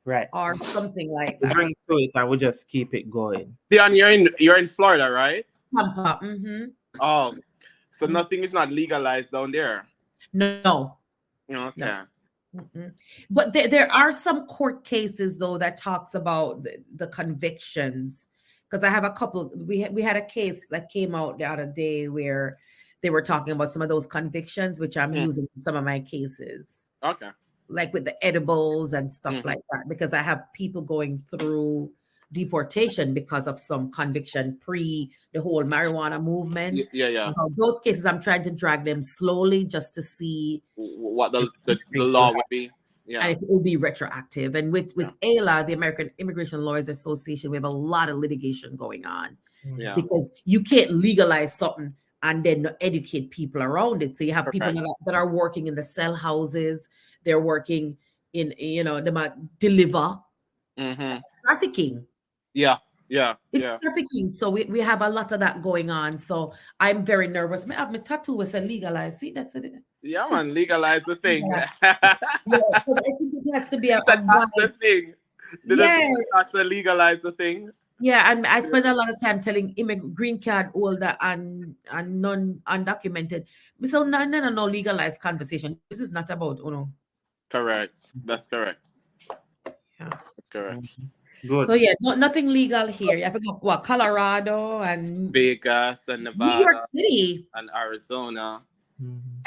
right, or something like that. Drink to it, and we just keep it going. Dion, you're in Florida, right? Tampa. Oh, so nothing is not legalized down there. No. Okay. But there are some court cases though that talks about the convictions, because I have a couple. We had a case that came out the other day where they were talking about some of those convictions, which I'm using in some of my cases. Okay. Like with the edibles and stuff like that, because I have people going through deportation because of some conviction pre the whole marijuana movement. Yeah. Those cases, I'm trying to drag them slowly just to see what the law would be. Yeah. And if it will be retroactive. And with AILA, the American Immigration Lawyers Association, we have a lot of litigation going on. Yeah. Because you can't legalize something and then educate people around it. So you have people that are working in the cell houses, they're working in, they might deliver. That's trafficking. Yeah. It's trafficking. So we have a lot of that going on. So I'm very nervous. I have my tattoo was legalized. See, that's it. Yeah, man, legalize the thing. Because I think it has to be that's the thing. Has to legalize the thing. Yeah, and I spend a lot of time telling green card holder and non-undocumented. So no legalized conversation. This is not about Correct. That's correct. Yeah, that's correct. Good. So yeah, nothing legal here. You have to go Colorado and Vegas and Nevada, New York City and Arizona.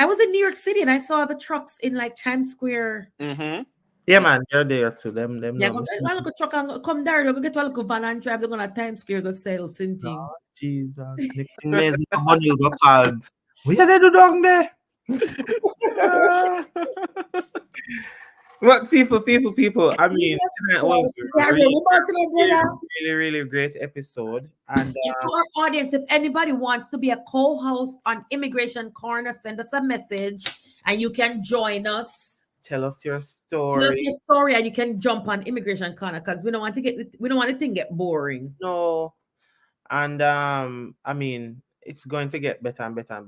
I was in New York City and I saw the trucks in like Times Square. Yeah, man, they're there too. Them. Yeah, go truck and come there. Go get a little van and drive. They're gonna Times Square go sell something. Oh, Jesus, amazing. Money go called. What are they do down there? What people. I mean, tonight was really great episode. And for our audience, if anybody wants to be a co-host on Immigration Corner, send us a message and you can join us. Tell us your story. And you can jump on Immigration Corner because we don't want it to get boring. No. And I mean, it's going to get better and better.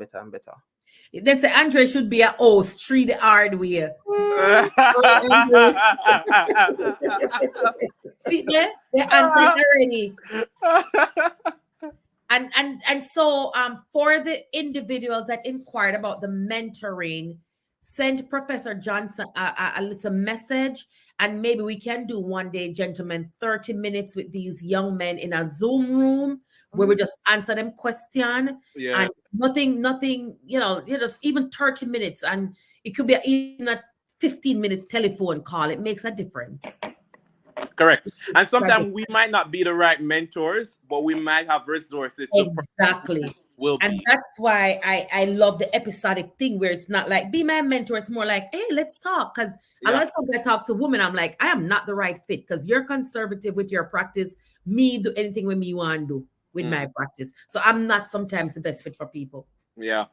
Then say Andre should be a host, treat the hard way. See there? They answered already. And so for the individuals that inquired about the mentoring, send Professor Johnson a little message, and maybe we can do one day, gentlemen, 30 minutes with these young men in a Zoom room where we just answer them question Yeah. and nothing, you just even 30 minutes, and it could be even a 15-minute telephone call. It makes a difference. Correct. And sometimes we might not be the right mentors, but we might have resources to Exactly. will And be. that's why I love the episodic thing where it's not like be my mentor. It's more like, hey, let's talk. Because a lot of times I talk to women, I'm like, I am not the right fit because you're conservative with your practice. Me do anything with me you want to do with my practice. So I'm not sometimes the best fit for people. Yeah.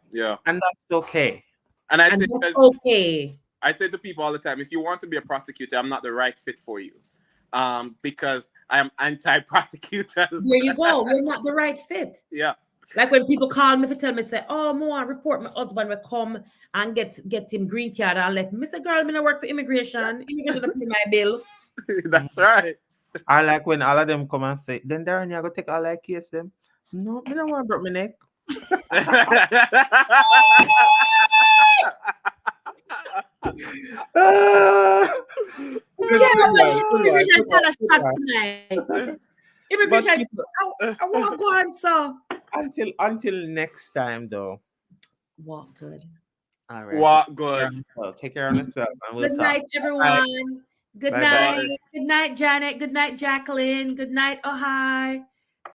And that's okay. And I And say, that's okay. I say to people all the time, if you want to be a prosecutor, I'm not the right fit for you. Because I am anti-prosecutors. There you go. We're not the right fit. Yeah. Like when people call me to tell me, say, oh, I want to report my husband will come and get him green card and let me say, girl, I'm gonna work for immigration. Immigration to pay my bill. That's right. I like when all of them come and say, then Darren, you go take all that case them. No, I don't want to break my neck. Immigration tell us that tonight. Immigration, I want to go on, so. Until next time, though. Walk good. All right. What good? Take care of yourself. And we'll Good talk. night, everyone. Good Bye-bye. night. Good night, Janet. Good night, Jacqueline. Good night, Ohio.